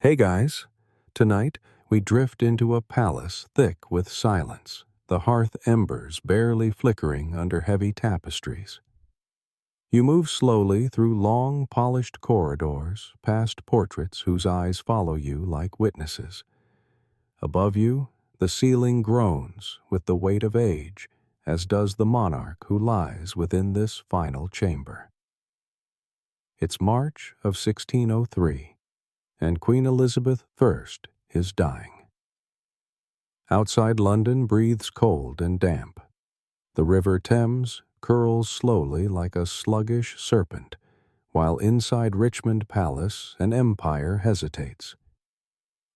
Hey guys, tonight we drift into a palace thick with silence, the hearth embers barely flickering under heavy tapestries. You move slowly through long, polished corridors, past portraits whose eyes follow you like witnesses. Above you, the ceiling groans with the weight of age, as does the monarch who lies within this final chamber. It's March of 1603, and Queen Elizabeth I is dying. Outside London breathes cold and damp. The River Thames curls slowly like a sluggish serpent, while inside Richmond Palace an empire hesitates.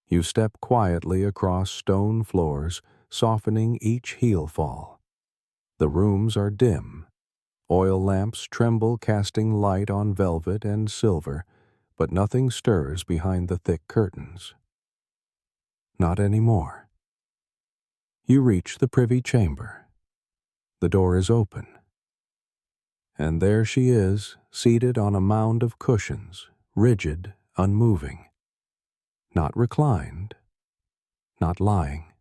You step quietly across stone floors, softening each heel fall. The rooms are dim. Oil lamps tremble, casting light on velvet and silver, but nothing stirs behind the thick curtains. Not anymore. You reach the privy chamber. The door is open. And there she is, seated on a mound of cushions, rigid, unmoving. Not reclined, not lying.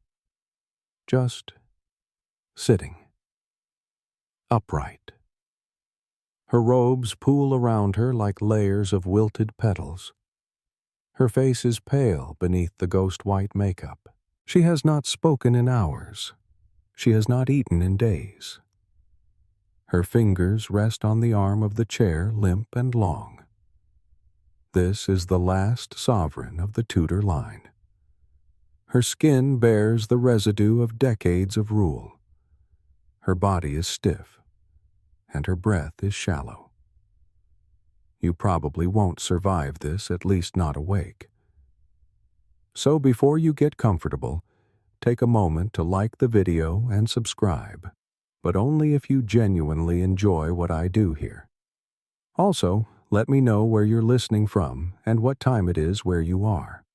Just sitting. Upright. Her robes pool around her like layers of wilted petals. Her face is pale beneath the ghost-white makeup. She has not spoken in hours. She has not eaten in days. Her fingers rest on the arm of the chair, limp and long. This is the last sovereign of the Tudor line. Her skin bears the residue of decades of rule. Her body is stiff, and her breath is shallow. You probably won't survive this, at least not awake. So before you get comfortable, take a moment to like the video and subscribe, but only if you genuinely enjoy what I do here. Also, let me know where you're listening from and what time it is where you are.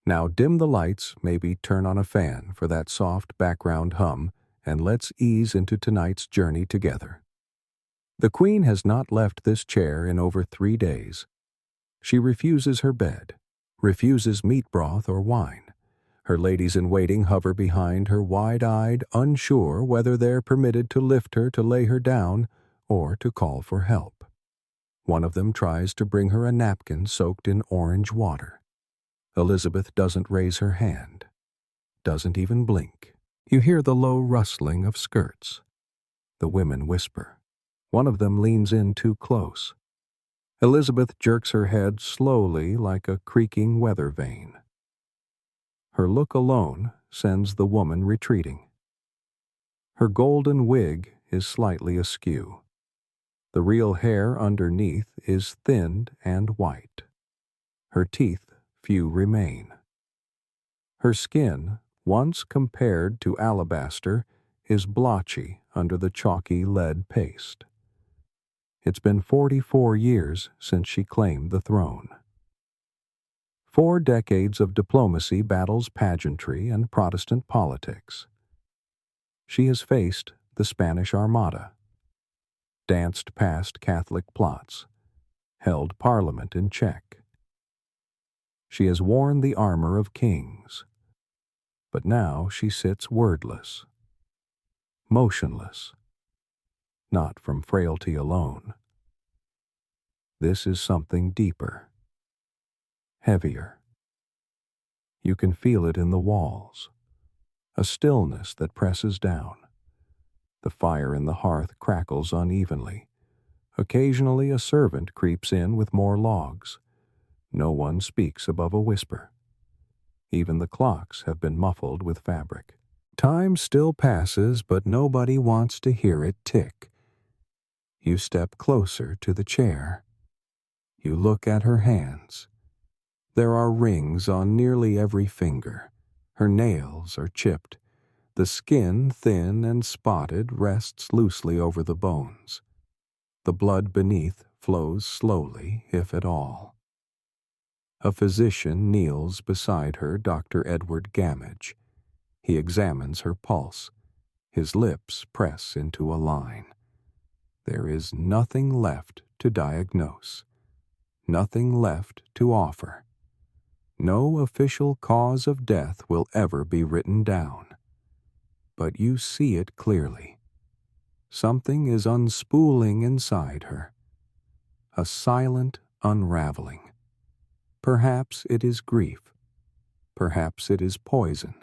Now dim the lights, maybe turn on a fan for that soft background hum, and let's ease into tonight's journey together. The Queen has not left this chair in over 3 days. She refuses her bed, refuses meat broth or wine. Her ladies-in-waiting hover behind her wide-eyed, unsure whether they're permitted to lift her to lay her down or to call for help. One of them tries to bring her a napkin soaked in orange water. Elizabeth doesn't raise her hand, doesn't even blink. You hear the low rustling of skirts. The women whisper. One of them leans in too close. Elizabeth jerks her head slowly like a creaking weather vane. Her look alone sends the woman retreating. Her golden wig is slightly askew. The real hair underneath is thinned and white. Her teeth few remain. Her skin, once compared to alabaster, is blotchy under the chalky lead paste. It's been 44 years since she claimed the throne. 4 decades of diplomacy battles pageantry and Protestant politics. She has faced the Spanish Armada, danced past Catholic plots, held Parliament in check. She has worn the armor of kings, but now she sits wordless, motionless, not from frailty alone. This is something deeper, heavier. You can feel it in the walls, a stillness that presses down. The fire in the hearth crackles unevenly. Occasionally a servant creeps in with more logs. No one speaks above a whisper. Even the clocks have been muffled with fabric. Time still passes, but nobody wants to hear it tick. You step closer to the chair. You look at her hands. There are rings on nearly every finger. Her nails are chipped. The skin, thin and spotted, rests loosely over the bones. The blood beneath flows slowly, if at all. A physician kneels beside her, Dr. Edward Gamage. He examines her pulse. His lips press into a line. There is nothing left to diagnose, nothing left to offer. No official cause of death will ever be written down. But you see it clearly. Something is unspooling inside her. A silent unraveling. Perhaps it is grief. Perhaps it is poison.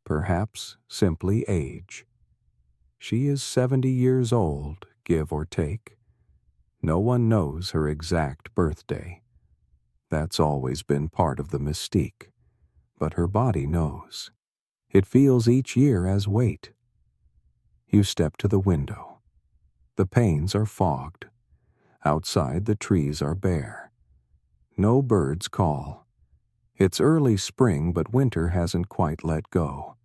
Perhaps simply age. She is 70 years old, give or take. No one knows her exact birthday. That's always been part of the mystique. But her body knows. It feels each year as weight. You step to the window. The panes are fogged. Outside the trees are bare. No birds call. It's early spring, but winter hasn't quite let go.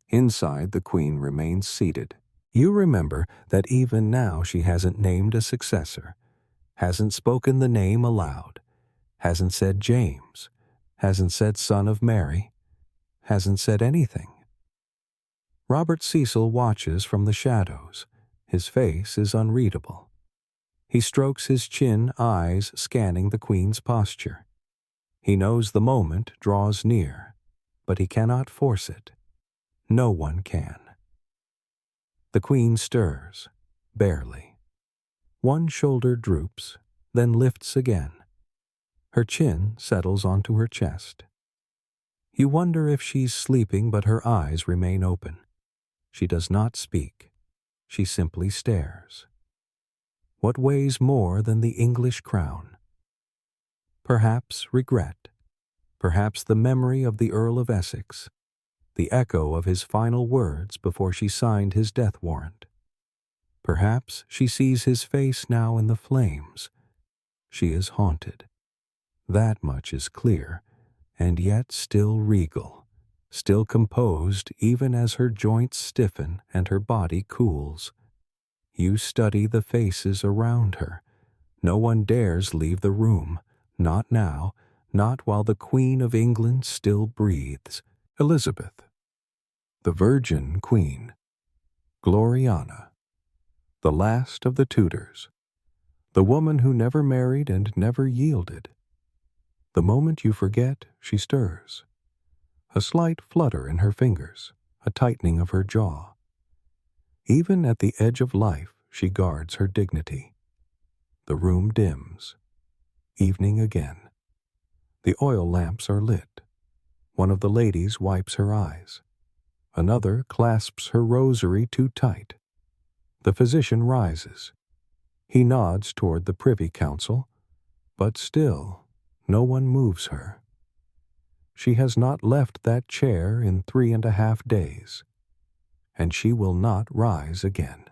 Inside, the queen remains seated. You remember that even now she hasn't named a successor, hasn't spoken the name aloud, hasn't said James, hasn't said son of Mary, hasn't said anything. Robert Cecil watches from the shadows. His face is unreadable. He strokes his chin, eyes scanning the queen's posture. He knows the moment draws near, but he cannot force it. No one can. The queen stirs, barely. One shoulder droops, then lifts again. Her chin settles onto her chest. You wonder if she's sleeping, but her eyes remain open. She does not speak. She simply stares. What weighs more than the English crown? Perhaps regret. Perhaps the memory of the Earl of Essex, the echo of his final words before she signed his death warrant. Perhaps she sees his face now in the flames. She is haunted. That much is clear, and yet still regal, still composed even as her joints stiffen and her body cools. You study the faces around her. No one dares leave the room, not now, not while the Queen of England still breathes. Elizabeth, the Virgin Queen, Gloriana, the last of the Tudors, the woman who never married and never yielded. The moment you forget, she stirs. A slight flutter in her fingers, a tightening of her jaw. Even at the edge of life, she guards her dignity. The room dims. Evening again. The oil lamps are lit. One of the ladies wipes her eyes. Another clasps her rosary too tight. The physician rises. He nods toward the Privy Council, but still no one moves her. She has not left that chair in 3.5 days, and she will not rise again.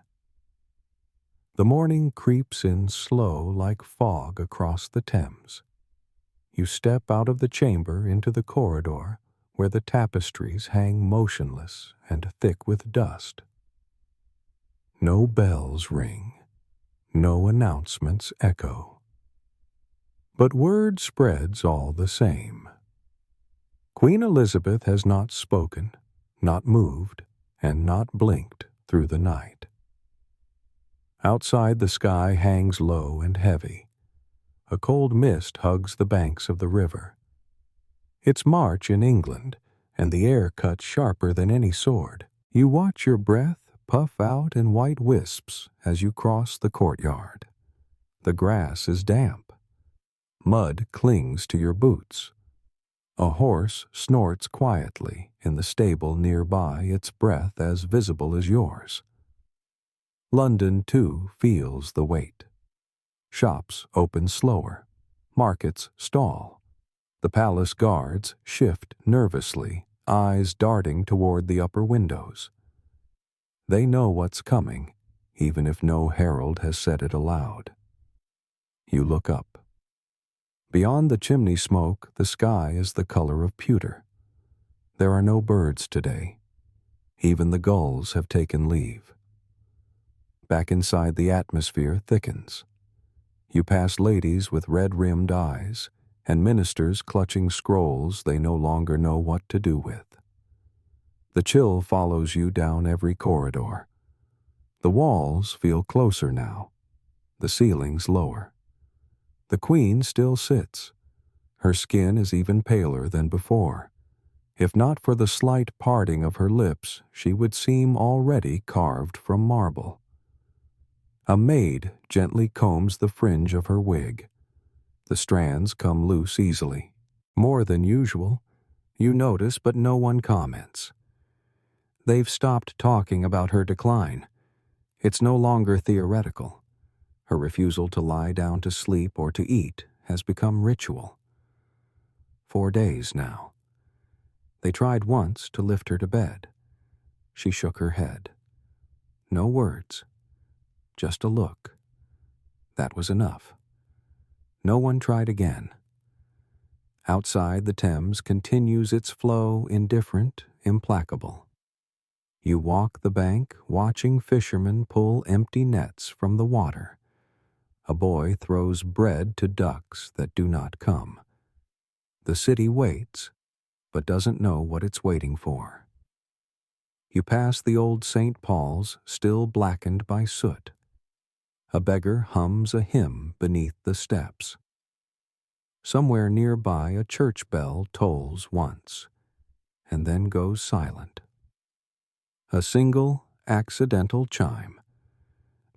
The morning creeps in slow like fog across the Thames. You step out of the chamber into the corridor where the tapestries hang motionless and thick with dust. No bells ring, no announcements echo. But word spreads all the same. Queen Elizabeth has not spoken, not moved, and not blinked through the night. Outside, the sky hangs low and heavy. A cold mist hugs the banks of the river. It's March in England, and the air cuts sharper than any sword. You watch your breath puff out in white wisps as you cross the courtyard. The grass is damp. Mud clings to your boots. A horse snorts quietly in the stable nearby, its breath as visible as yours. London, too, feels the weight. Shops open slower. Markets stall. The palace guards shift nervously, eyes darting toward the upper windows. They know what's coming, even if no herald has said it aloud. You look up. Beyond the chimney smoke, the sky is the color of pewter. There are no birds today. Even the gulls have taken leave. Back inside, the atmosphere thickens. You pass ladies with red-rimmed eyes and ministers clutching scrolls they no longer know what to do with. The chill follows you down every corridor. The walls feel closer now, the ceilings lower. The queen still sits, Her skin is even paler than before. If not for the slight parting of her lips, she would seem already carved from marble. A maid gently combs the fringe of her wig. The strands come loose easily. More than usual. You notice, but no one comments. They've stopped talking about her decline. It's no longer theoretical. Her refusal to lie down to sleep or to eat has become ritual. 4 days now. They tried once to lift her to bed. She shook her head. No words, just a look. That was enough. No one tried again. Outside, the Thames continues its flow, indifferent, implacable. You walk the bank, watching fishermen pull empty nets from the water. A boy throws bread to ducks that do not come. The city waits, but doesn't know what it's waiting for. You pass the old St. Paul's, still blackened by soot. A beggar hums a hymn beneath the steps. Somewhere nearby, a church bell tolls once, and then goes silent. A single, accidental chime.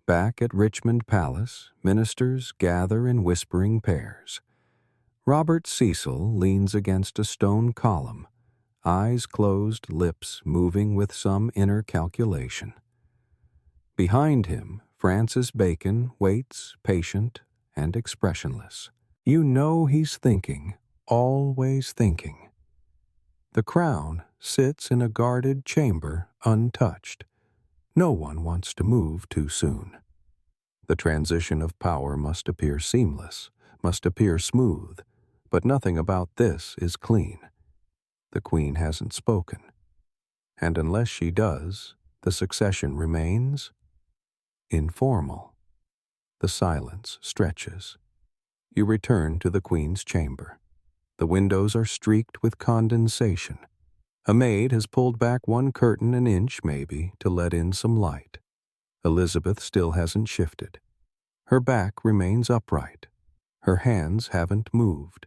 Back at Richmond Palace, ministers gather in whispering pairs. Robert Cecil leans against a stone column, eyes closed, lips moving with some inner calculation. Behind him, Francis Bacon waits, patient and expressionless. You know he's thinking, always thinking. The crown sits in a guarded chamber, untouched. No one wants to move too soon. The transition of power must appear seamless, must appear smooth, but nothing about this is clean. The Queen hasn't spoken. And unless she does, the succession remains informal. The silence stretches. You return to the Queen's chamber. The windows are streaked with condensation. A maid has pulled back one curtain an inch, maybe, to let in some light. Elizabeth still hasn't shifted. Her back remains upright. Her hands haven't moved.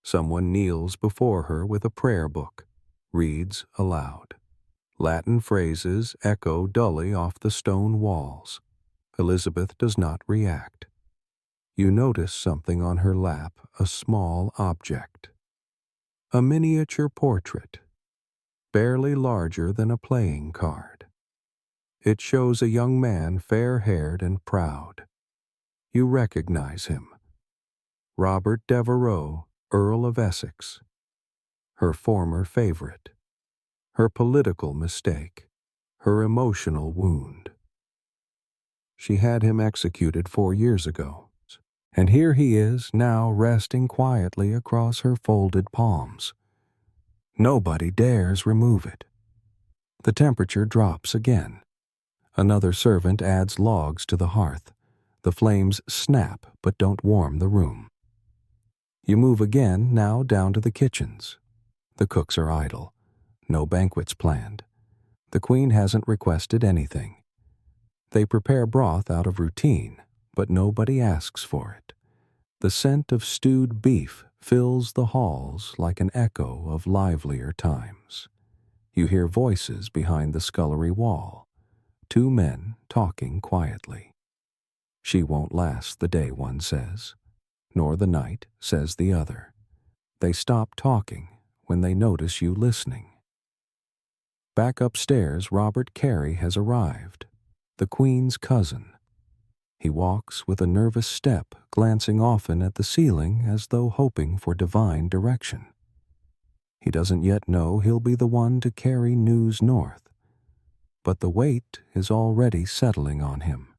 Someone kneels before her with a prayer book, reads aloud. Latin phrases echo dully off the stone walls. Elizabeth does not react. You notice something on her lap, a small object. A miniature portrait, barely larger than a playing card. It shows a young man fair-haired and proud. You recognize him. Robert Devereux, Earl of Essex. Her former favorite. Her political mistake. Her emotional wound. She had him executed 4 years ago. And here he is, now resting quietly across her folded palms. Nobody dares remove it. The temperature drops again. Another servant adds logs to the hearth. The flames snap but don't warm the room. You move again, now down to the kitchens. The cooks are idle. No banquets planned. The Queen hasn't requested anything. They prepare broth out of routine, but nobody asks for it. The scent of stewed beef fills the halls like an echo of livelier times. You hear voices behind the scullery wall. 2 men talking quietly. She won't last the day, one says, nor the night, says the other. They stop talking when they notice you listening. Back upstairs, Robert Carey has arrived, the Queen's cousin. He walks with a nervous step, glancing often at the ceiling as though hoping for divine direction. He doesn't yet know he'll be the one to carry news north, but the weight is already settling on him.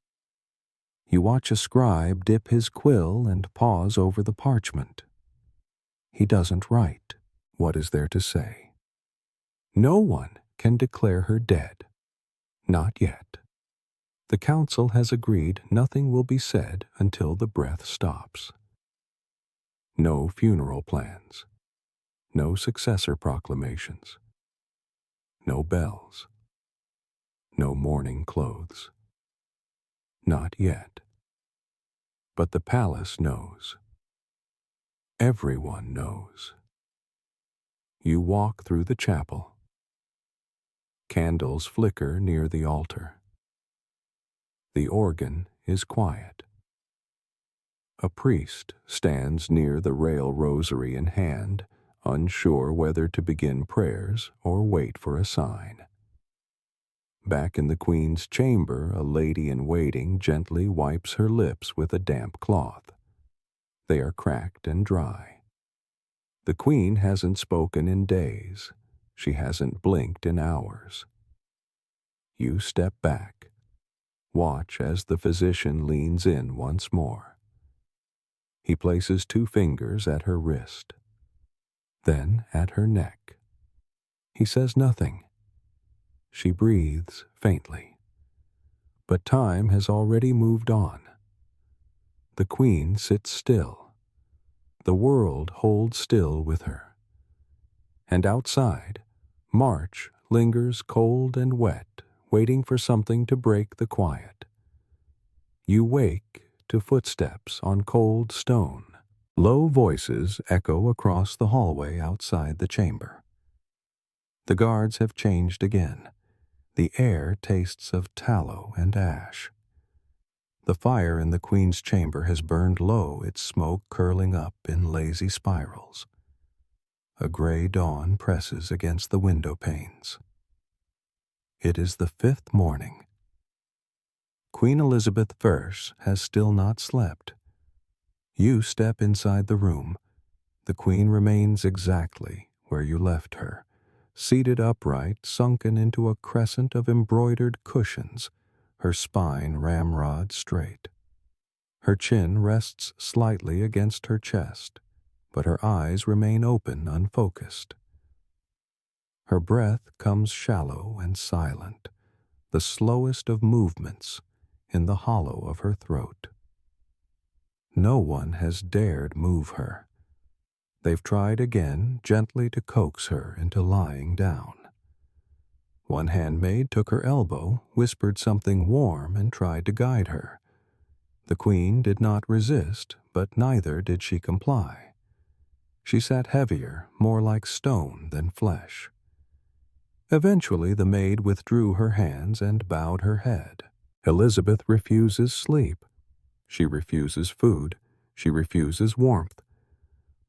You watch a scribe dip his quill and pause over the parchment. He doesn't write. What is there to say? No one can declare her dead. Not yet. The council has agreed nothing will be said until the breath stops. No funeral plans. No successor proclamations. No bells. No mourning clothes. Not yet. But the palace knows. Everyone knows. You walk through the chapel. Candles flicker near the altar. The organ is quiet. A priest stands near the rail rosary in hand, unsure whether to begin prayers or wait for a sign. Back in the Queen's chamber, a lady-in-waiting gently wipes her lips with a damp cloth. They are cracked and dry. The Queen hasn't spoken in days. She hasn't blinked in hours. You step back. Watch as the physician leans in once more. He places 2 fingers at her wrist, then at her neck. He says nothing. She breathes faintly. But time has already moved on. The Queen sits still. The world holds still with her. And outside, March lingers cold and wet, waiting for something to break the quiet. You wake to footsteps on cold stone. Low voices echo across the hallway outside the chamber. The guards have changed again. The air tastes of tallow and ash. The fire in the Queen's chamber has burned low, its smoke curling up in lazy spirals. A gray dawn presses against the window panes. It is the 5th morning. Queen Elizabeth I has still not slept. You step inside the room. The Queen remains exactly where you left her, seated upright, sunken into a crescent of embroidered cushions, her spine ramrod straight. Her chin rests slightly against her chest, but her eyes remain open, unfocused. Her breath comes shallow and silent, the slowest of movements in the hollow of her throat. No one has dared move her. They've tried again, gently to coax her into lying down. One handmaid took her elbow, whispered something warm, and tried to guide her. The Queen did not resist, but neither did she comply. She sat heavier, more like stone than flesh. Eventually the maid withdrew her hands and bowed her head. Elizabeth refuses sleep. She refuses food. She refuses warmth.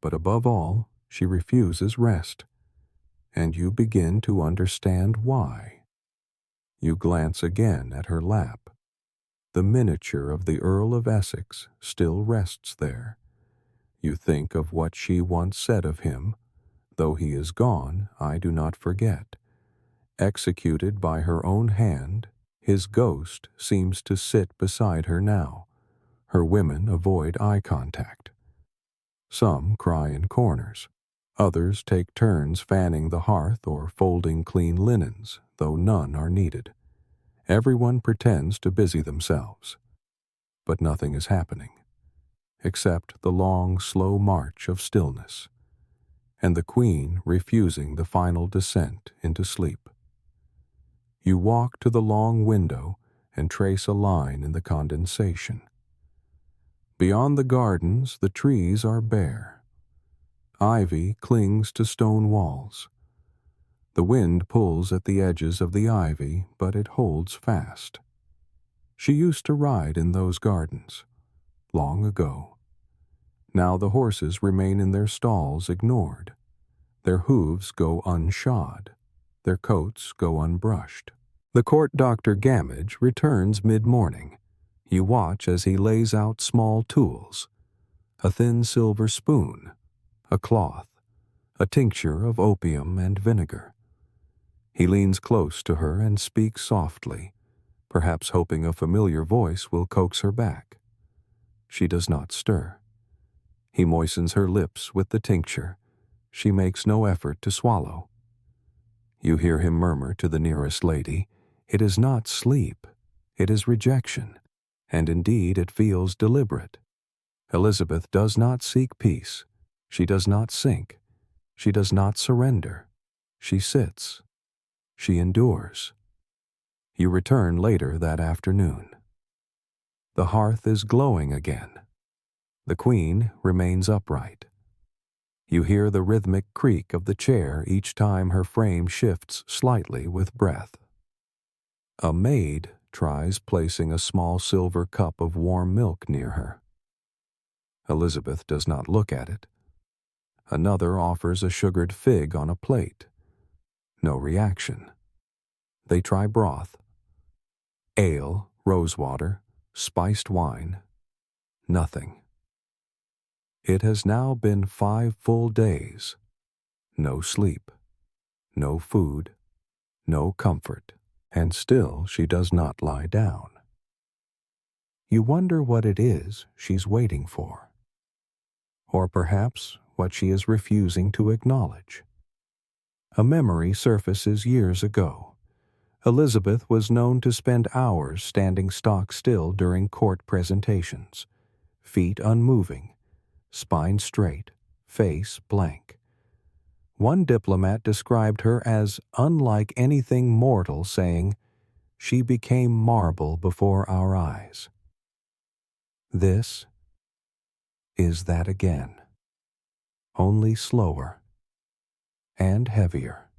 But above all, she refuses rest. And you begin to understand why. You glance again at her lap. The miniature of the Earl of Essex still rests there. You think of what she once said of him. Though he is gone, I do not forget. Executed by her own hand, his ghost seems to sit beside her now. Her women avoid eye contact. Some cry in corners. Others take turns fanning the hearth or folding clean linens, though none are needed. Everyone pretends to busy themselves. But nothing is happening, except the long, slow march of stillness, and the Queen refusing the final descent into sleep. You walk to the long window and trace a line in the condensation. Beyond the gardens, the trees are bare. Ivy clings to stone walls. The wind pulls at the edges of the ivy, but it holds fast. She used to ride in those gardens, long ago. Now the horses remain in their stalls ignored. Their hooves go unshod. Their coats go unbrushed. The court doctor Gamage returns mid-morning. You watch as he lays out small tools, a thin silver spoon, a cloth, a tincture of opium and vinegar. He leans close to her and speaks softly, perhaps hoping a familiar voice will coax her back. She does not stir. He moistens her lips with the tincture. She makes no effort to swallow. You hear him murmur to the nearest lady, "It is not sleep, it is rejection." And indeed it feels deliberate. Elizabeth does not seek peace. She does not sink. She does not surrender. She sits. She endures. You return later that afternoon. The hearth is glowing again. The Queen remains upright. You hear the rhythmic creak of the chair each time her frame shifts slightly with breath. A maid tries placing a small silver cup of warm milk near her. Elizabeth does not look at it. Another offers a sugared fig on a plate. No reaction. They try broth. Ale, rosewater, spiced wine. Nothing. It has now been 5 full days. No sleep. No food. No comfort. And still she does not lie down. You wonder what it is she's waiting for. Or perhaps what she is refusing to acknowledge. A memory surfaces years ago. Elizabeth was known to spend hours standing stock still during court presentations, feet unmoving, spine straight, face blank. One diplomat described her as unlike anything mortal, saying, "She became marble before our eyes." This is that again, only slower and heavier.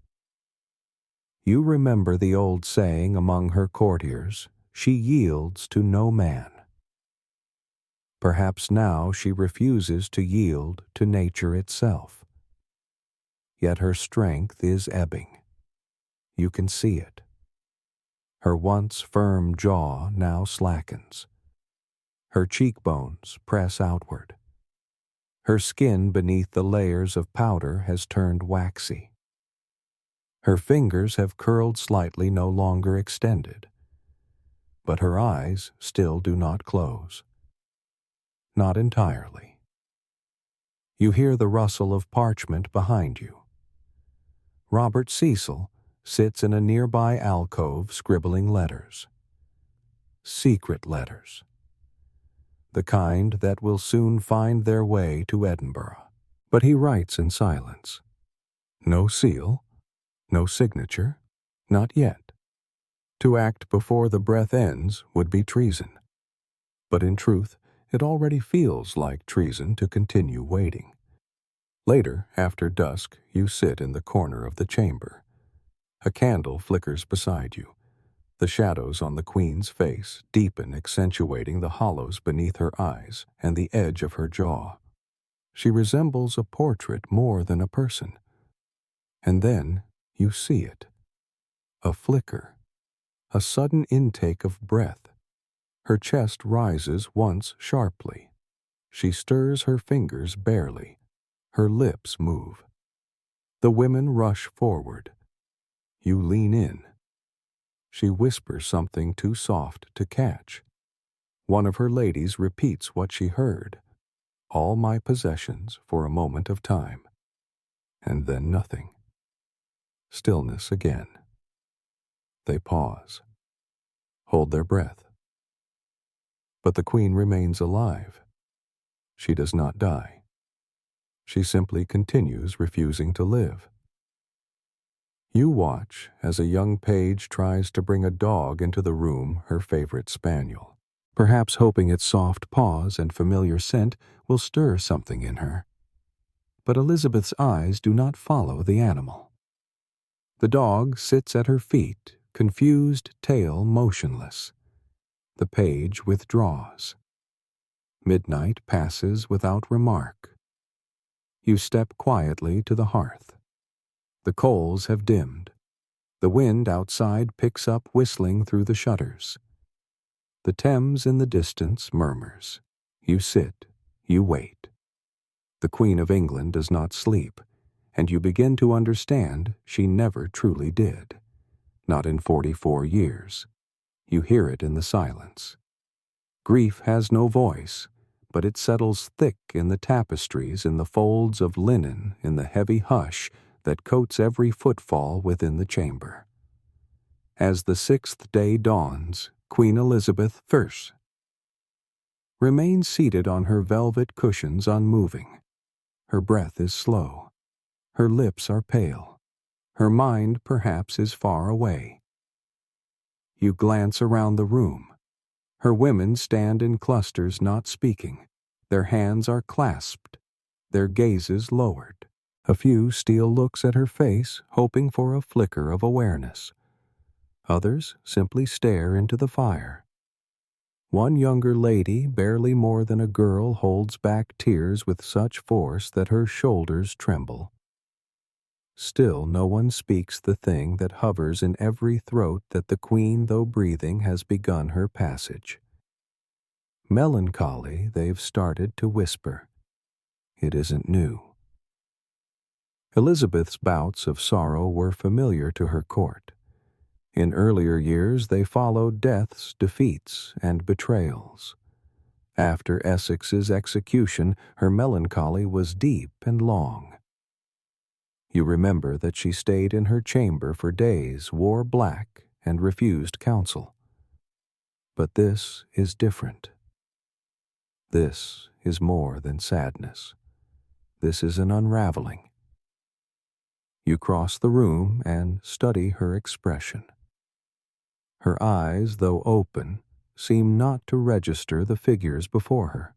You remember the old saying among her courtiers, "She yields to no man." Perhaps now she refuses to yield to nature itself. Yet her strength is ebbing. You can see it. Her once firm jaw now slackens. Her cheekbones press outward. Her skin beneath the layers of powder has turned waxy. Her fingers have curled slightly, no longer extended. But her eyes still do not close. Not entirely. You hear the rustle of parchment behind you. Robert Cecil sits in a nearby alcove scribbling letters. Secret letters. The kind that will soon find their way to Edinburgh. But he writes in silence. No seal, no signature, not yet. To act before the breath ends would be treason. But in truth, it already feels like treason to continue waiting. Later, after dusk, you sit in the corner of the chamber. A candle flickers beside you. The shadows on the Queen's face deepen, accentuating the hollows beneath her eyes and the edge of her jaw. She resembles a portrait more than a person. And then you see it. A flicker. A sudden intake of breath. Her chest rises once sharply. She stirs her fingers barely. Her lips move. The women rush forward. You lean in. She whispers something too soft to catch. One of her ladies repeats what she heard. All my possessions for a moment of time. And then nothing. Stillness again. They pause. Hold their breath. But the Queen remains alive. She does not die. She simply continues refusing to live. You watch as a young page tries to bring a dog into the room, her favorite spaniel, perhaps hoping its soft paws and familiar scent will stir something in her. But Elizabeth's eyes do not follow the animal. The dog sits at her feet, confused tail motionless. The page withdraws. Midnight passes without remark. You step quietly to the hearth. The coals have dimmed. The wind outside picks up whistling through the shutters. The Thames in the distance murmurs. You sit, you wait. The Queen of England does not sleep, and you begin to understand she never truly did. Not in 44 years. You hear it in the silence. Grief has no voice, but it settles thick in the tapestries, in the folds of linen, in the heavy hush that coats every footfall within the chamber. As the 6th day dawns, Queen Elizabeth I remains seated on her velvet cushions unmoving. Her breath is slow. Her lips are pale. Her mind perhaps is far away. You glance around the room. Her women stand in clusters not speaking. Their hands are clasped. their gazes lowered. A few steal looks at her face, hoping for a flicker of awareness. Others simply stare into the fire. One younger lady, barely more than a girl, holds back tears with such force that her shoulders tremble. Still no one speaks the thing that hovers in every throat, that the queen, though breathing, has begun her passage. Melancholy, they've started to whisper. It isn't new. Elizabeth's bouts of sorrow were familiar to her court. In earlier years they followed deaths, defeats, and betrayals. After Essex's execution, her melancholy was deep and long. You remember that she stayed in her chamber for days, wore black, and refused counsel. But this is different. This is more than sadness. This is an unraveling. You cross the room and study her expression. Her eyes, though open, seem not to register the figures before her.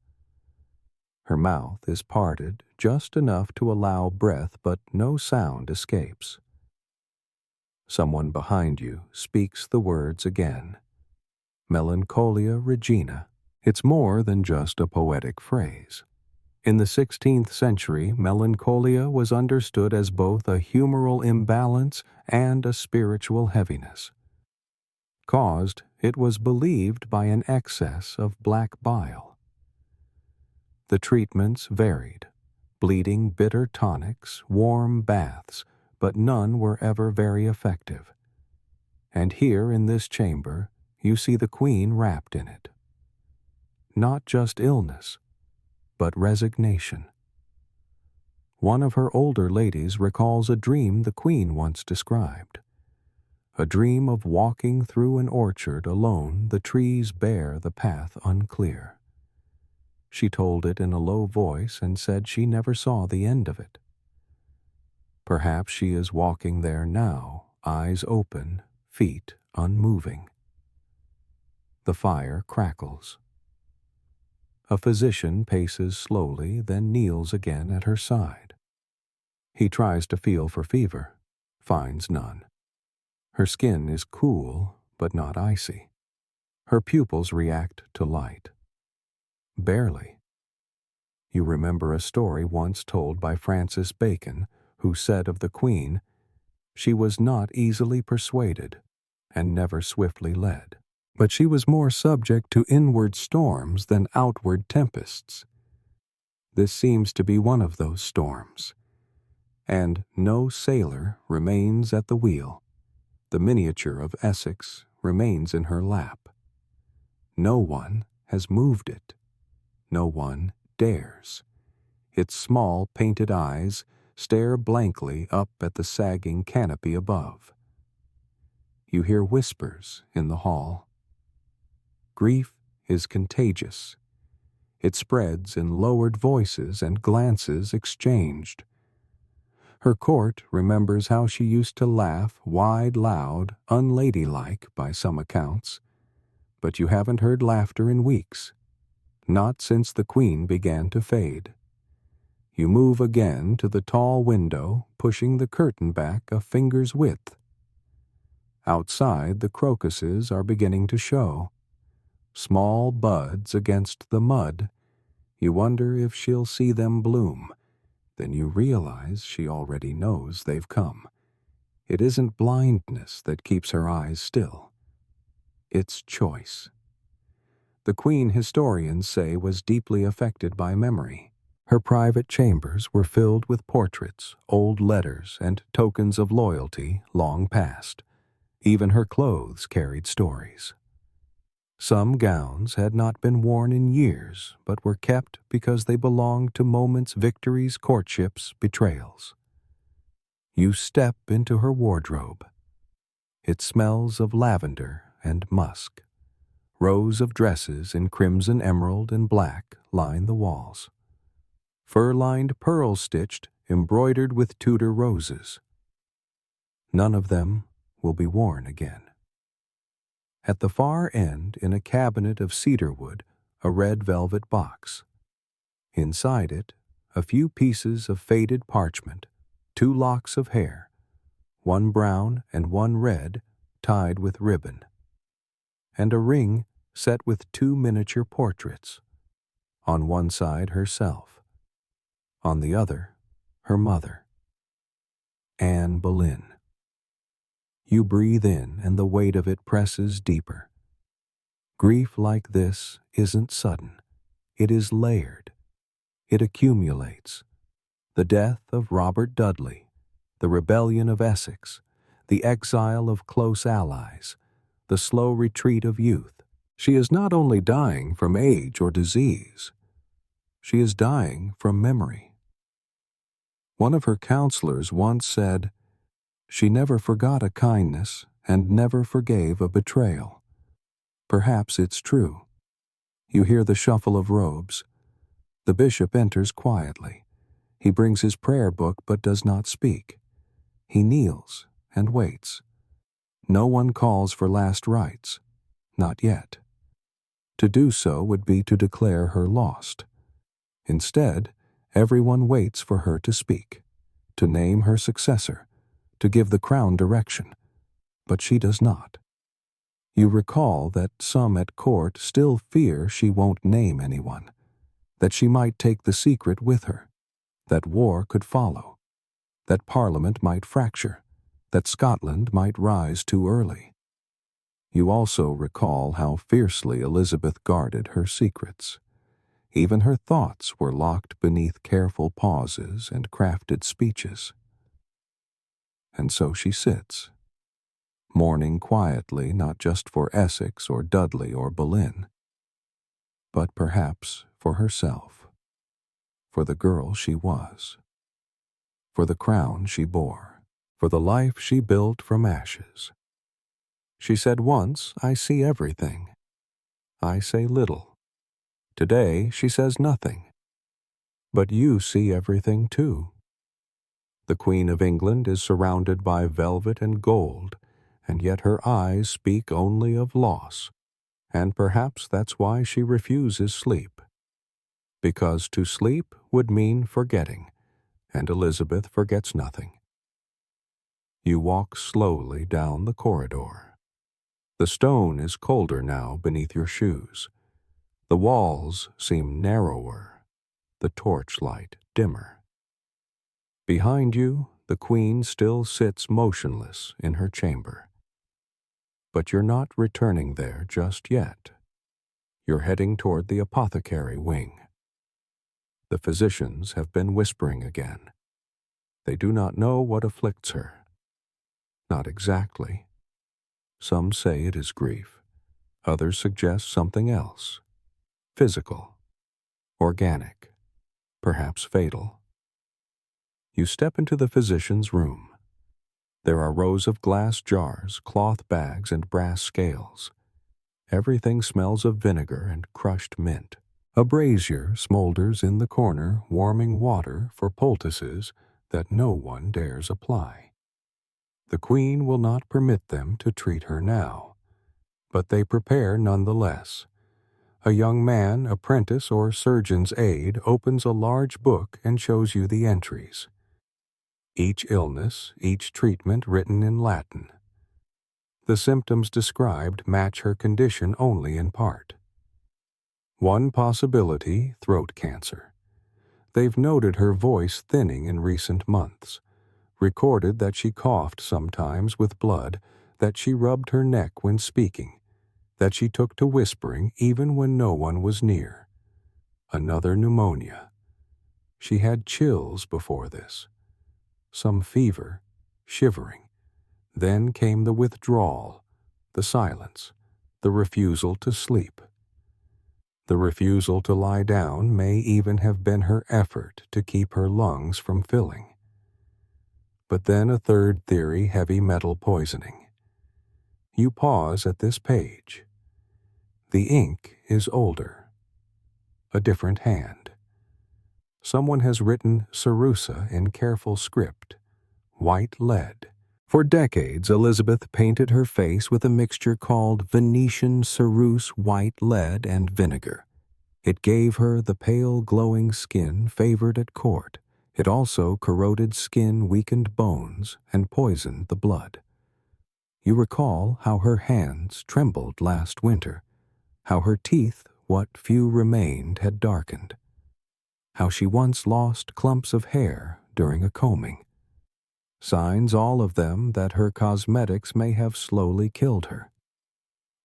Her mouth is parted just enough to allow breath, but no sound escapes. Someone behind you speaks the words again. Melancholia Regina. It's more than just a poetic phrase. In the 16th century, melancholia was understood as both a humoral imbalance and a spiritual heaviness. Caused, it was believed, by an excess of black bile. The treatments varied: bleeding, bitter tonics, warm baths, but none were ever very effective. And here in this chamber, you see the queen wrapped in it. Not just illness, but resignation. One of her older ladies recalls a dream the queen once described. A dream of walking through an orchard alone, the trees bare, the path unclear. She told it in a low voice and said she never saw the end of it. Perhaps she is walking there now, eyes open, feet unmoving. The fire crackles. A physician paces slowly, then kneels again at her side. He tries to feel for fever, finds none. Her skin is cool, but not icy. Her pupils react to light. Barely. You remember a story once told by Francis Bacon, who said of the queen, "She was not easily persuaded, and never swiftly led. But she was more subject to inward storms than outward tempests." This seems to be one of those storms. And no sailor remains at the wheel. The miniature of Essex remains in her lap. No one has moved it. No one dares. Its small painted eyes stare blankly up at the sagging canopy above. You hear whispers in the hall. Grief is contagious. It spreads in lowered voices and glances exchanged. Her court remembers how she used to laugh wide, loud, unladylike by some accounts, but you haven't heard laughter in weeks, not since the queen began to fade. You move again to the tall window, pushing the curtain back a finger's width. Outside, the crocuses are beginning to show. Small buds against the mud. You wonder if she'll see them bloom. Then you realize she already knows they've come. It isn't blindness that keeps her eyes still. It's choice. The queen, historians say, was deeply affected by memory. Her private chambers were filled with portraits, old letters, and tokens of loyalty long past. Even her clothes carried stories. Some gowns had not been worn in years, but were kept because they belonged to moments, victories, courtships, betrayals. You step into her wardrobe. It smells of lavender and musk. Rows of dresses in crimson, emerald, and black line the walls. Fur-lined, pearl-stitched, embroidered with Tudor roses. None of them will be worn again. At the far end, in a cabinet of cedar wood, a red velvet box. Inside it, a few pieces of faded parchment, 2 locks of hair, one brown and one red, tied with ribbon, and a ring set with 2 miniature portraits. On one side herself, on the other her mother, Anne Boleyn. You breathe in and the weight of it presses deeper. Grief like this isn't sudden. It is layered. It accumulates. The death of Robert Dudley, the rebellion of Essex, the exile of close allies, the slow retreat of youth. She is not only dying from age or disease, she is dying from memory. One of her counselors once said, "She never forgot a kindness and never forgave a betrayal." Perhaps it's true. You hear the shuffle of robes. The bishop enters quietly. He brings his prayer book but does not speak. He kneels and waits. No one calls for last rites. Not yet. To do so would be to declare her lost. Instead, everyone waits for her to speak, to name her successor, to give the crown direction. But she does not. You recall that some at court still fear she won't name anyone, that she might take the secret with her, that war could follow, that Parliament might fracture, that Scotland might rise too early. You also recall how fiercely Elizabeth guarded her secrets. Even her thoughts were locked beneath careful pauses and crafted speeches. And so she sits, mourning quietly not just for Essex or Dudley or Boleyn, but perhaps for herself, for the girl she was, for the crown she bore, for the life she built from ashes. She said once, "I see everything. I say little." Today she says nothing. But you see everything too. The Queen of England is surrounded by velvet and gold, and yet her eyes speak only of loss, and perhaps that's why she refuses sleep. Because to sleep would mean forgetting, and Elizabeth forgets nothing. You walk slowly down the corridor. The stone is colder now beneath your shoes. The walls seem narrower, the torchlight dimmer. Behind you, the Queen still sits motionless in her chamber. But you're not returning there just yet. You're heading toward the apothecary wing. The physicians have been whispering again. They do not know what afflicts her. Not exactly. Some say it is grief. Others suggest something else. Physical, organic, perhaps fatal. You step into the physician's room. There are rows of glass jars, cloth bags, and brass scales. Everything smells of vinegar and crushed mint. A brazier smolders in the corner, warming water for poultices that no one dares apply. The Queen will not permit them to treat her now, but they prepare nonetheless. A young man, apprentice or surgeon's aide, opens a large book and shows you the entries. Each illness, each treatment written in Latin. The symptoms described match her condition only in part. One possibility, throat cancer. They've noted her voice thinning in recent months, recorded that she coughed sometimes with blood, that she rubbed her neck when speaking, that she took to whispering even when no one was near. Another pneumonia. She had chills before this. Some fever, shivering. Then came the withdrawal, the silence, the refusal to sleep. The refusal to lie down may even have been her effort to keep her lungs from filling. But then a third theory, heavy metal poisoning. You pause at this page. The ink is older. A different hand. Someone has written Cerusa in careful script, white lead. For decades, Elizabeth painted her face with a mixture called Venetian cerusse white lead and vinegar. It gave her the pale glowing skin favored at court. It also corroded skin, weakened bones, and poisoned the blood. You recall how her hands trembled last winter, how her teeth, what few remained, had darkened, how she once lost clumps of hair during a combing. Signs, all of them, that her cosmetics may have slowly killed her.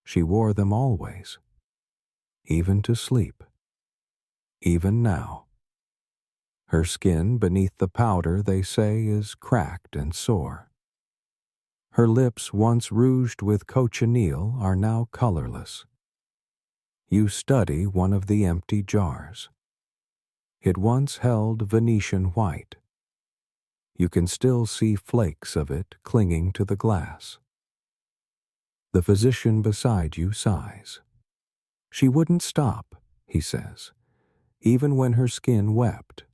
She wore them always, even to sleep. Even now. Her skin beneath the powder, they say, is cracked and sore. Her lips, once rouged with cochineal, are now colorless. You study one of the empty jars. It once held Venetian white. You can still see flakes of it clinging to the glass. The physician beside you sighs. She wouldn't stop, he says, even when her skin wept.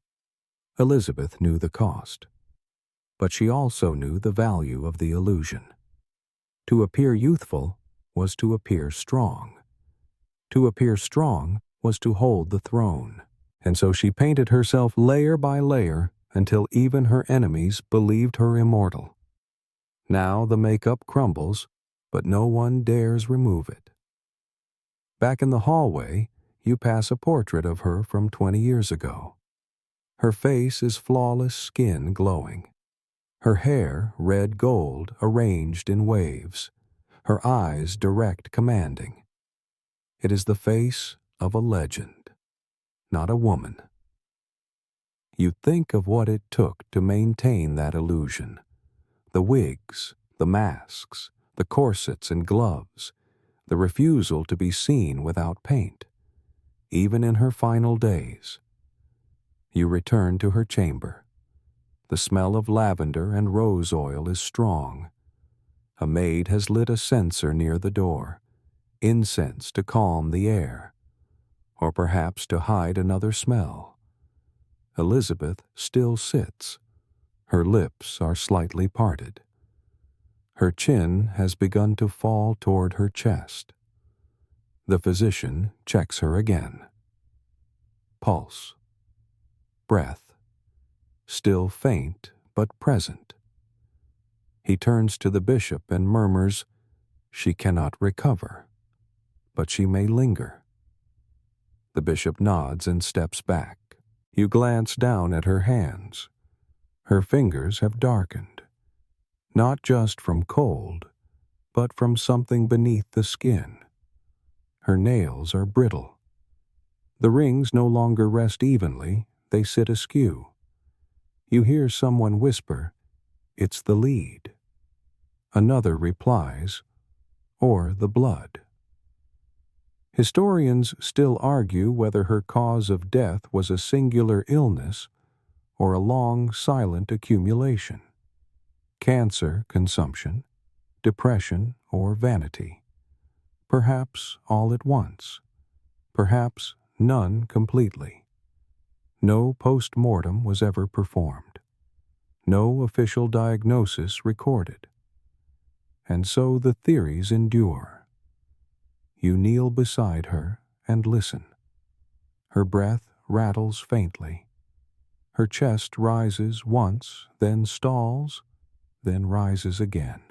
Elizabeth knew the cost, but she also knew the value of the illusion. To appear youthful was to appear strong. To appear strong was to hold the throne, and so she painted herself layer by layer until even her enemies believed her immortal. Now the makeup crumbles, but no one dares remove it. Back in the hallway, you pass a portrait of her from 20 years ago. Her face is flawless skin glowing. Her hair red gold arranged in waves. Her eyes direct commanding. It is the face of a legend, not a woman. You think of what it took to maintain that illusion. The wigs, the masks, the corsets and gloves, the refusal to be seen without paint. Even in her final days. You return to her chamber. The smell of lavender and rose oil is strong. A maid has lit a censer near the door, incense to calm the air, or perhaps to hide another smell. Elizabeth still sits. Her lips are slightly parted. Her chin has begun to fall toward her chest. The physician checks her again. Pulse. Breath. Still faint but present. He turns to the bishop and murmurs, "She cannot recover, but she may linger." The bishop nods and steps back. You glance down at her hands. Her fingers have darkened, not just from cold, but from something beneath the skin. Her nails are brittle. The rings no longer rest evenly, they sit askew. You hear someone whisper, "It's the lead." Another replies, "Or the blood." Historians still argue whether her cause of death was a singular illness or a long, silent accumulation. Cancer, consumption, depression, or vanity. Perhaps all at once. Perhaps none completely. No post-mortem was ever performed. No official diagnosis recorded. And so the theories endure. You kneel beside her and listen. Her breath rattles faintly. Her chest rises once, then stalls, then rises again.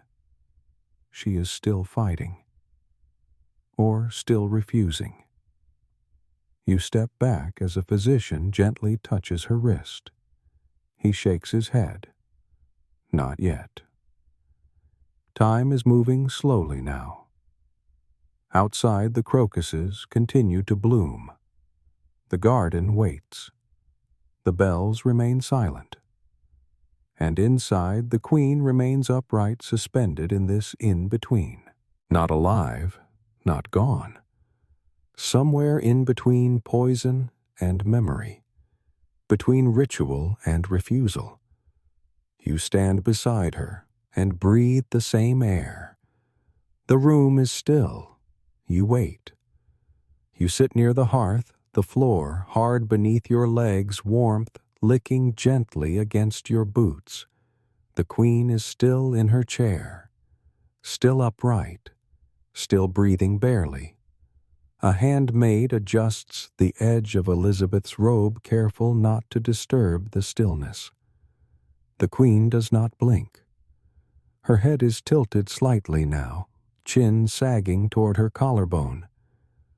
She is still fighting. Or still refusing. You step back as a physician gently touches her wrist. He shakes his head. Not yet. Time is moving slowly now. Outside, the crocuses continue to bloom. The garden waits. The bells remain silent. And inside, the queen remains upright, suspended in this in-between. Not alive, not gone. Somewhere in between poison and memory. Between ritual and refusal. You stand beside her and breathe the same air. The room is still. You wait. You sit near the hearth, the floor hard beneath your legs, warmth licking gently against your boots. The queen is still in her chair, still upright, still breathing barely. A handmaid adjusts the edge of Elizabeth's robe, careful not to disturb the stillness. The queen does not blink. Her head is tilted slightly now, chin sagging toward her collarbone.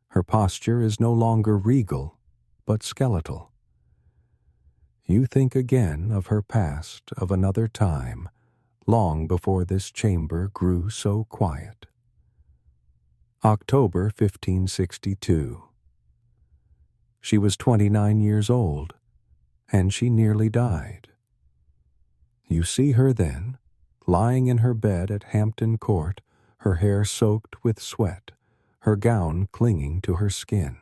Her posture is no longer regal, but skeletal. You think again of her past, of another time, long before this chamber grew so quiet. October 1562. She was 29 years old, and she nearly died. You see her then, lying in her bed at Hampton Court, her hair soaked with sweat, her gown clinging to her skin.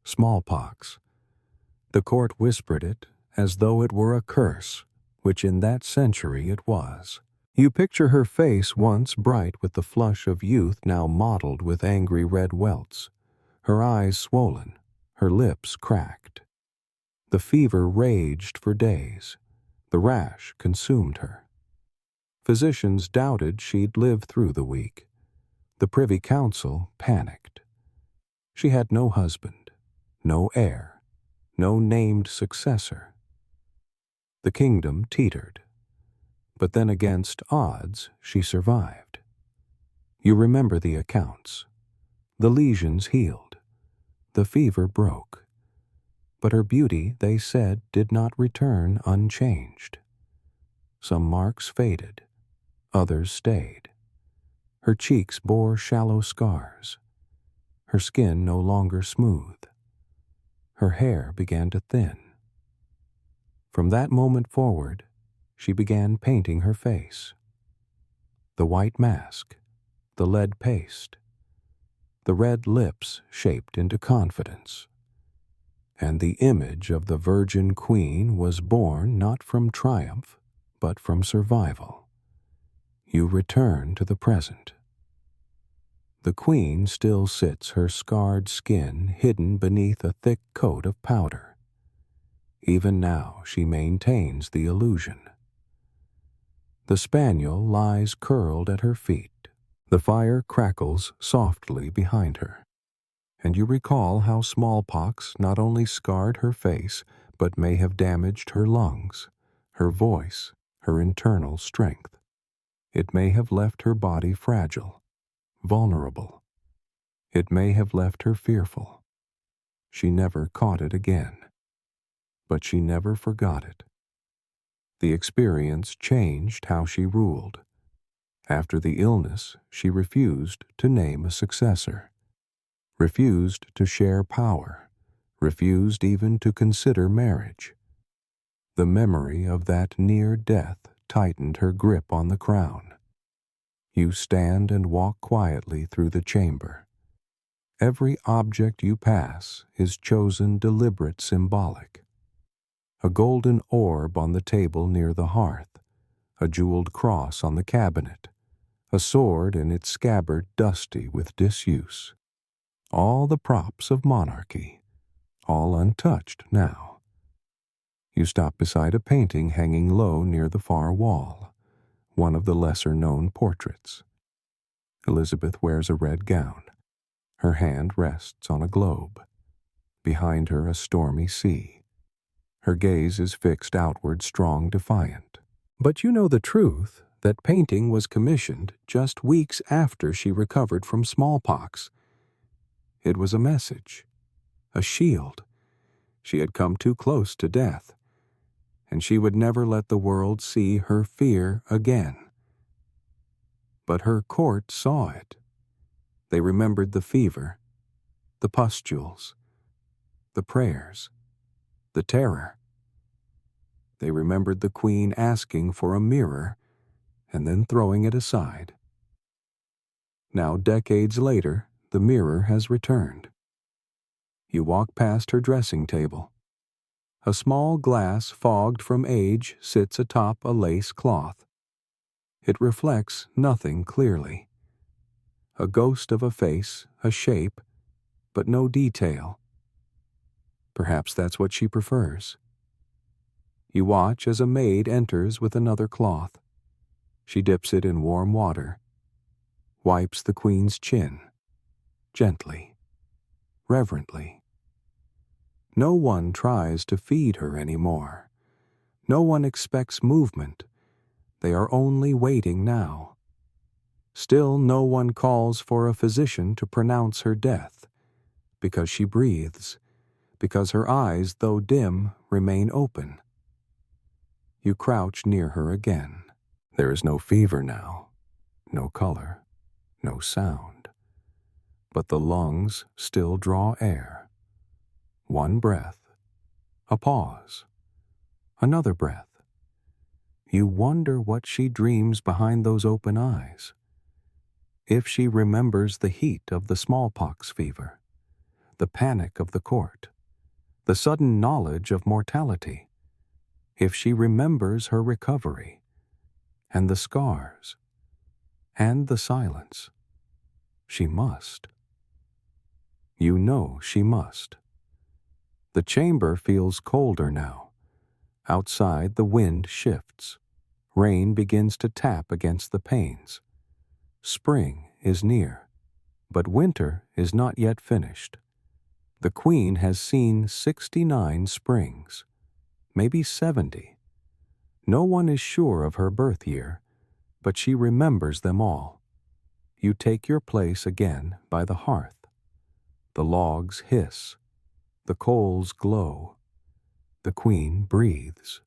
Smallpox. The court whispered it as though it were a curse, which in that century it was. You picture her face once bright with the flush of youth, now mottled with angry red welts, her eyes swollen, her lips cracked. The fever raged for days. The rash consumed her. Physicians doubted she'd live through the week. The Privy Council panicked. She had no husband, no heir, no named successor. The kingdom teetered. But then against odds she survived. You remember the accounts. The lesions healed. The fever broke. But her beauty, they said, did not return unchanged. Some marks faded. Others stayed. Her cheeks bore shallow scars. Her skin no longer smooth. Her hair began to thin. From that moment forward, she began painting her face. The white mask, the lead paste, the red lips shaped into confidence. And the image of the Virgin Queen was born not from triumph, but from survival. You return to the present. The Queen still sits, her scarred skin hidden beneath a thick coat of powder. Even now she maintains the illusion. The spaniel lies curled at her feet. The fire crackles softly behind her. And you recall how smallpox not only scarred her face, but may have damaged her lungs, her voice, her internal strength. It may have left her body fragile, vulnerable. It may have left her fearful. She never caught it again. But she never forgot it. The experience changed how she ruled. After the illness, she refused to name a successor, refused to share power, refused even to consider marriage. The memory of that near death tightened her grip on the crown. You stand and walk quietly through the chamber. Every object you pass is chosen deliberate symbolic. A golden orb on the table near the hearth, a jeweled cross on the cabinet, a sword in its scabbard dusty with disuse. All the props of monarchy, all untouched now. You stop beside a painting hanging low near the far wall, one of the lesser-known portraits. Elizabeth wears a red gown. Her hand rests on a globe. Behind her a stormy sea. Her gaze is fixed outward, strong, defiant. But you know the truth, that painting was commissioned just weeks after she recovered from smallpox. It was a message, a shield. She had come too close to death, and she would never let the world see her fear again. But her court saw it. They remembered the fever, the pustules, the prayers, the terror. They remembered the Queen asking for a mirror and then throwing it aside. Now, decades later, the mirror has returned. You walk past her dressing table. A small glass fogged from age sits atop a lace cloth. It reflects nothing clearly. A ghost of a face, a shape, but no detail. Perhaps that's what she prefers. You watch as a maid enters with another cloth. She dips it in warm water, wipes the Queen's chin, gently. reverently. No one tries to feed her anymore. No one expects movement. They are only waiting now. Still no one calls for a physician to pronounce her death, because she breathes, because her eyes, though dim, remain open. You crouch near her again. There is no fever now, no color, no sound. But the lungs still draw air. One breath, a pause, another breath. You wonder what she dreams behind those open eyes. If she remembers the heat of the smallpox fever, the panic of the court, the sudden knowledge of mortality, if she remembers her recovery, and the scars, and the silence, she must. You know she must. The chamber feels colder now. Outside, the wind shifts. Rain begins to tap against the panes. Spring is near, but winter is not yet finished. The Queen has seen 69 springs, maybe 70. No one is sure of her birth year, but she remembers them all. You take your place again by the hearth. The logs hiss. The coals glow. The Queen breathes.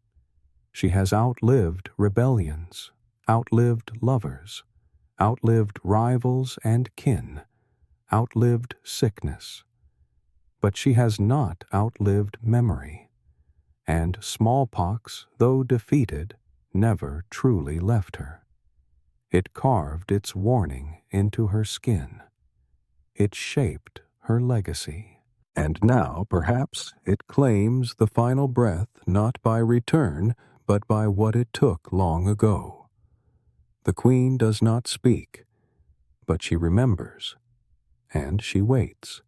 She has outlived rebellions, outlived lovers, outlived rivals and kin, outlived sickness. But she has not outlived memory, and smallpox, though defeated, never truly left her. It carved its warning into her skin. It shaped her legacy. And now, perhaps, it claims the final breath not by return, but by what it took long ago. The Queen does not speak, but she remembers, and she waits.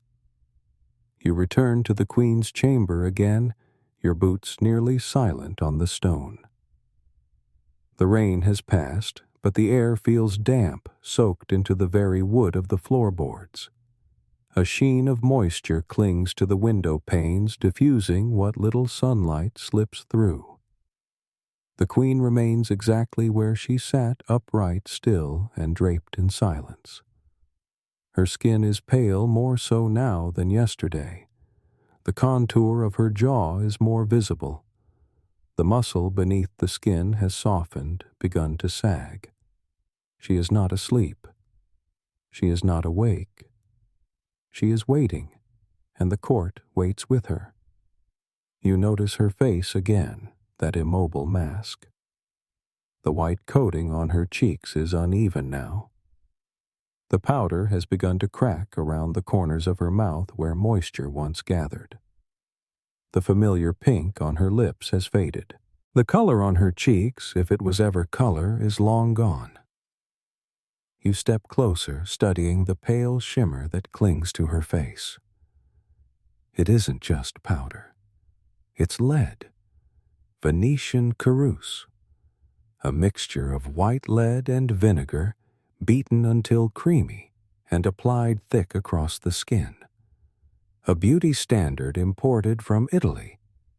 You return to the Queen's chamber again, your boots nearly silent on the stone. The rain has passed, but the air feels damp, soaked into the very wood of the floorboards. A sheen of moisture clings to the window panes, diffusing what little sunlight slips through. The Queen remains exactly where she sat, upright, still, and draped in silence. Her skin is pale, more so now than yesterday. The contour of her jaw is more visible. The muscle beneath the skin has softened, begun to sag. She is not asleep. She is not awake. She is waiting, and the court waits with her. You notice her face again, that immobile mask. The white coating on her cheeks is uneven now. The powder has begun to crack around the corners of her mouth where moisture once gathered. The familiar pink on her lips has faded. The color on her cheeks, if it was ever color, is long gone. You step closer, studying the pale shimmer that clings to her face. It isn't just powder. It's lead. Venetian ceruse. A mixture of white lead and vinegar, beaten until creamy and applied thick across the skin. A beauty standard imported from Italy,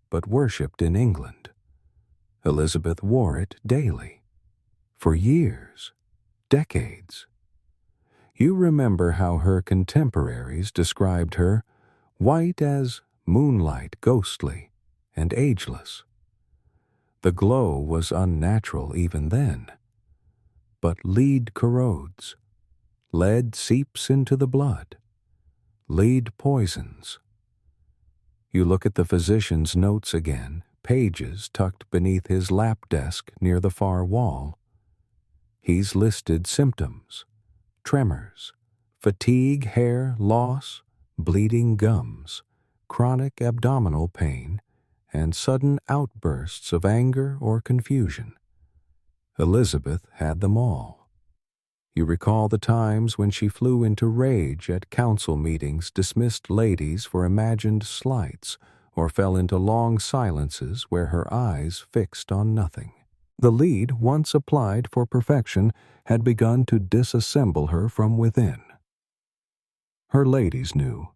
but worshipped in England. Elizabeth wore it daily. For years, decades. You remember how her contemporaries described her, white as moonlight, ghostly, and ageless. The glow was unnatural even then. But lead corrodes. Lead seeps into the blood. Lead poisons. You look at the physician's notes again, pages tucked beneath his lap desk near the far wall. He's listed symptoms: tremors, fatigue, hair loss, bleeding gums, chronic abdominal pain, and sudden outbursts of anger or confusion. Elizabeth had them all. You recall the times when she flew into rage at council meetings, dismissed ladies for imagined slights, or fell into long silences where her eyes fixed on nothing. The lead, once applied for perfection, had begun to disassemble her from within. Her ladies knew.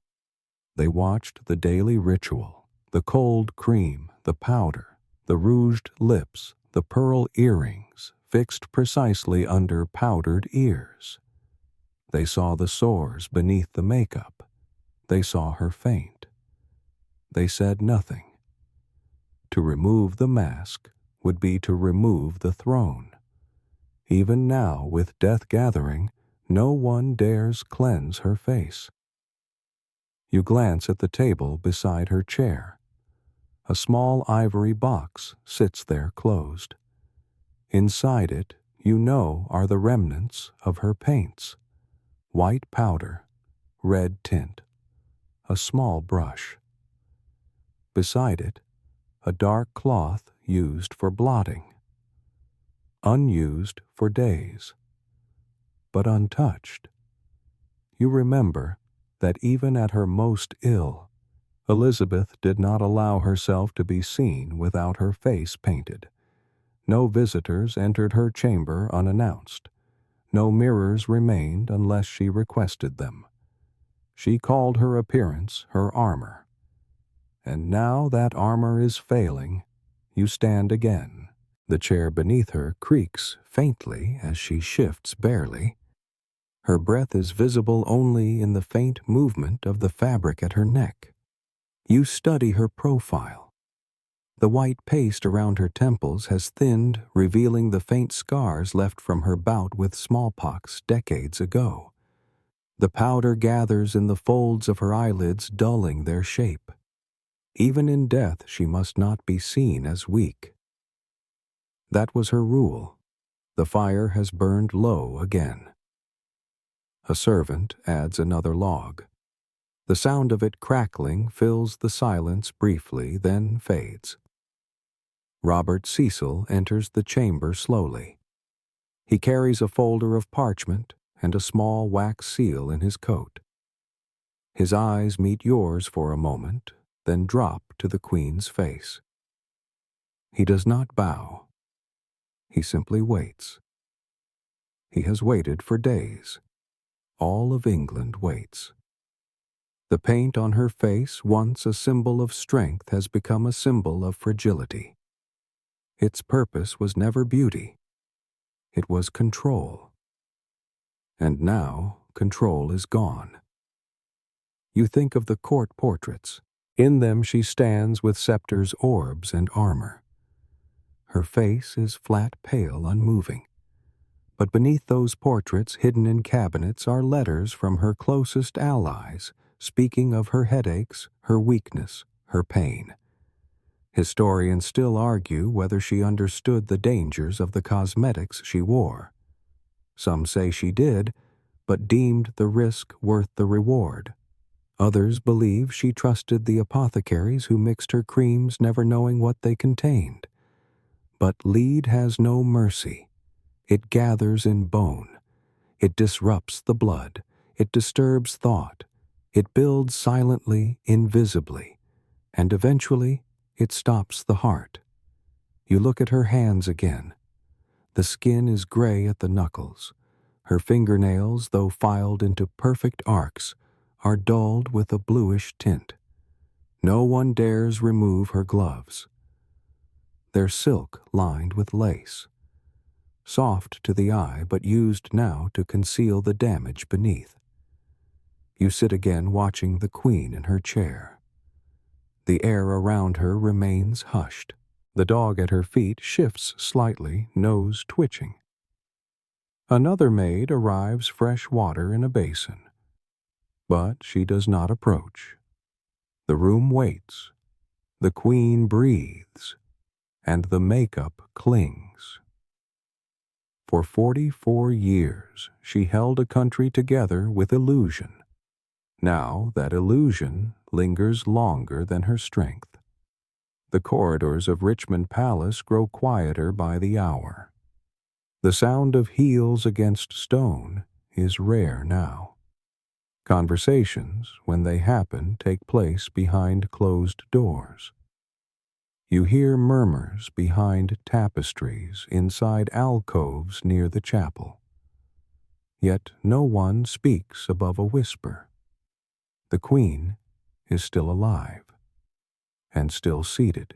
They watched the daily ritual, the cold cream, the powder, the rouged lips, the pearl earrings fixed precisely under powdered ears. They saw the sores beneath the makeup. They saw her faint. They said nothing. To remove the mask would be to remove the throne. Even now, with death gathering, no one dares cleanse her face. You glance at the table beside her chair. A small ivory box sits there closed. Inside it, you know, are the remnants of her paints. White powder, red tint, a small brush. Beside it, a dark cloth used for blotting. Unused for days, but untouched. You remember that even at her most ill, Elizabeth did not allow herself to be seen without her face painted. No visitors entered her chamber unannounced. No mirrors remained unless she requested them. She called her appearance her armor. And now that armor is failing, you stand again. The chair beneath her creaks faintly as she shifts barely. Her breath is visible only in the faint movement of the fabric at her neck. You study her profile. The white paste around her temples has thinned, revealing the faint scars left from her bout with smallpox decades ago. The powder gathers in the folds of her eyelids, dulling their shape. Even in death, she must not be seen as weak. That was her rule. The fire has burned low again. A servant adds another log. The sound of it crackling fills the silence briefly, then fades. Robert Cecil enters the chamber slowly. He carries a folder of parchment and a small wax seal in his coat. His eyes meet yours for a moment, then drop to the Queen's face. He does not bow. He simply waits. He has waited for days. All of England waits. The paint on her face, once a symbol of strength, has become a symbol of fragility. Its purpose was never beauty. It was control. And now, control is gone. You think of the court portraits. In them she stands with scepters, orbs, and armor. Her face is flat, pale, unmoving. But beneath those portraits, hidden in cabinets, are letters from her closest allies, speaking of her headaches, her weakness, her pain. Historians still argue whether she understood the dangers of the cosmetics she wore. Some say she did, but deemed the risk worth the reward. Others believe she trusted the apothecaries who mixed her creams, never knowing what they contained. But lead has no mercy. It gathers in bone. It disrupts the blood. It disturbs thought. It builds silently, invisibly. And eventually, it stops the heart. You look at her hands again. The skin is gray at the knuckles. Her fingernails, though filed into perfect arcs, are dulled with a bluish tint. No one dares remove her gloves. They're silk lined with lace. Soft to the eye, but used now to conceal the damage beneath. You sit again watching the Queen in her chair. The air around her remains hushed. The dog at her feet shifts slightly, nose twitching. Another maid arrives, fresh water in a basin. But she does not approach. The room waits. The Queen breathes, and the makeup clings. For 44 years, she held a country together with illusion. Now that illusion lingers longer than her strength. The corridors of Richmond Palace grow quieter by the hour. The sound of heels against stone is rare now. Conversations, when they happen, take place behind closed doors. You hear murmurs behind tapestries inside alcoves near the chapel. Yet no one speaks above a whisper. The Queen is still alive and still seated.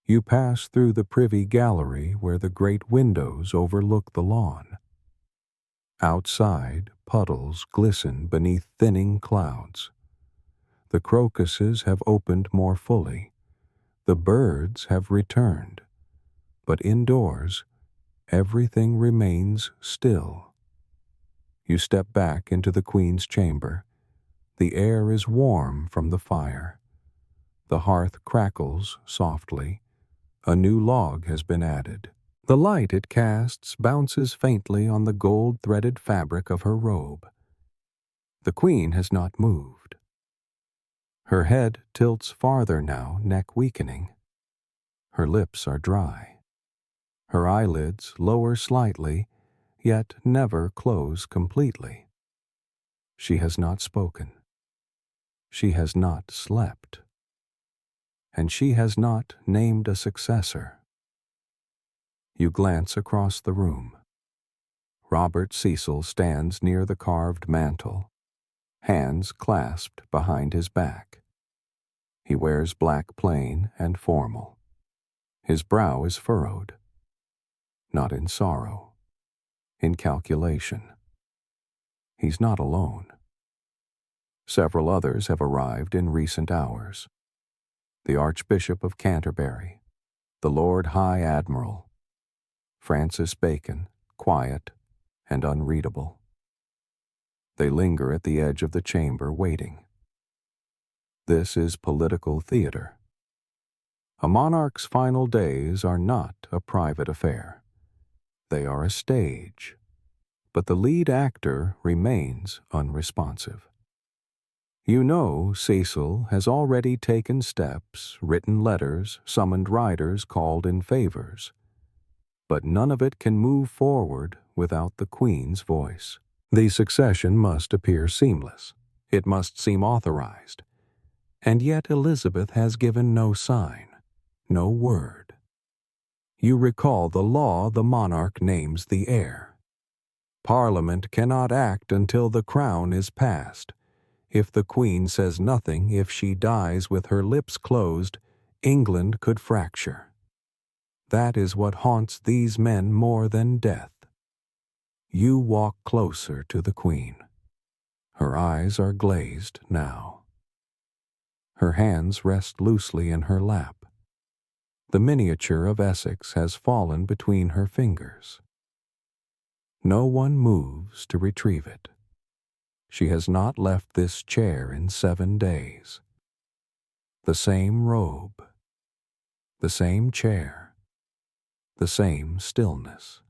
You pass through the privy gallery where the great windows overlook the lawn. Outside, puddles glisten beneath thinning clouds. The crocuses have opened more fully. The birds have returned. But indoors, everything remains still. You step back into the Queen's chamber. The air is warm from the fire. The hearth crackles softly. A new log has been added. The light it casts bounces faintly on the gold-threaded fabric of her robe. The Queen has not moved. Her head tilts farther now, neck weakening. Her lips are dry. Her eyelids lower slightly, yet never close completely. She has not spoken. She has not slept. And she has not named a successor. You glance across the room. Robert Cecil stands near the carved mantel, hands clasped behind his back. He wears black plain and formal. His brow is furrowed, not in sorrow, in calculation. He's not alone. Several others have arrived in recent hours. The Archbishop of Canterbury, the Lord High Admiral, Francis Bacon, quiet and unreadable. They linger at the edge of the chamber waiting. This is political theater. A monarch's final days are not a private affair. They are a stage, but the lead actor remains unresponsive. You know Cecil has already taken steps, written letters, summoned riders, called in favors. But none of it can move forward without the Queen's voice. The succession must appear seamless. It must seem authorized. And yet Elizabeth has given no sign, no word. You recall the law the monarch names the heir. Parliament cannot act until the crown is passed. If the Queen says nothing, if she dies with her lips closed, England could fracture. That is what haunts these men more than death. You walk closer to the Queen. Her eyes are glazed now. Her hands rest loosely in her lap. The miniature of Essex has fallen between her fingers. No one moves to retrieve it. She has not left this chair in 7 days. The same robe, the same chair, the same stillness.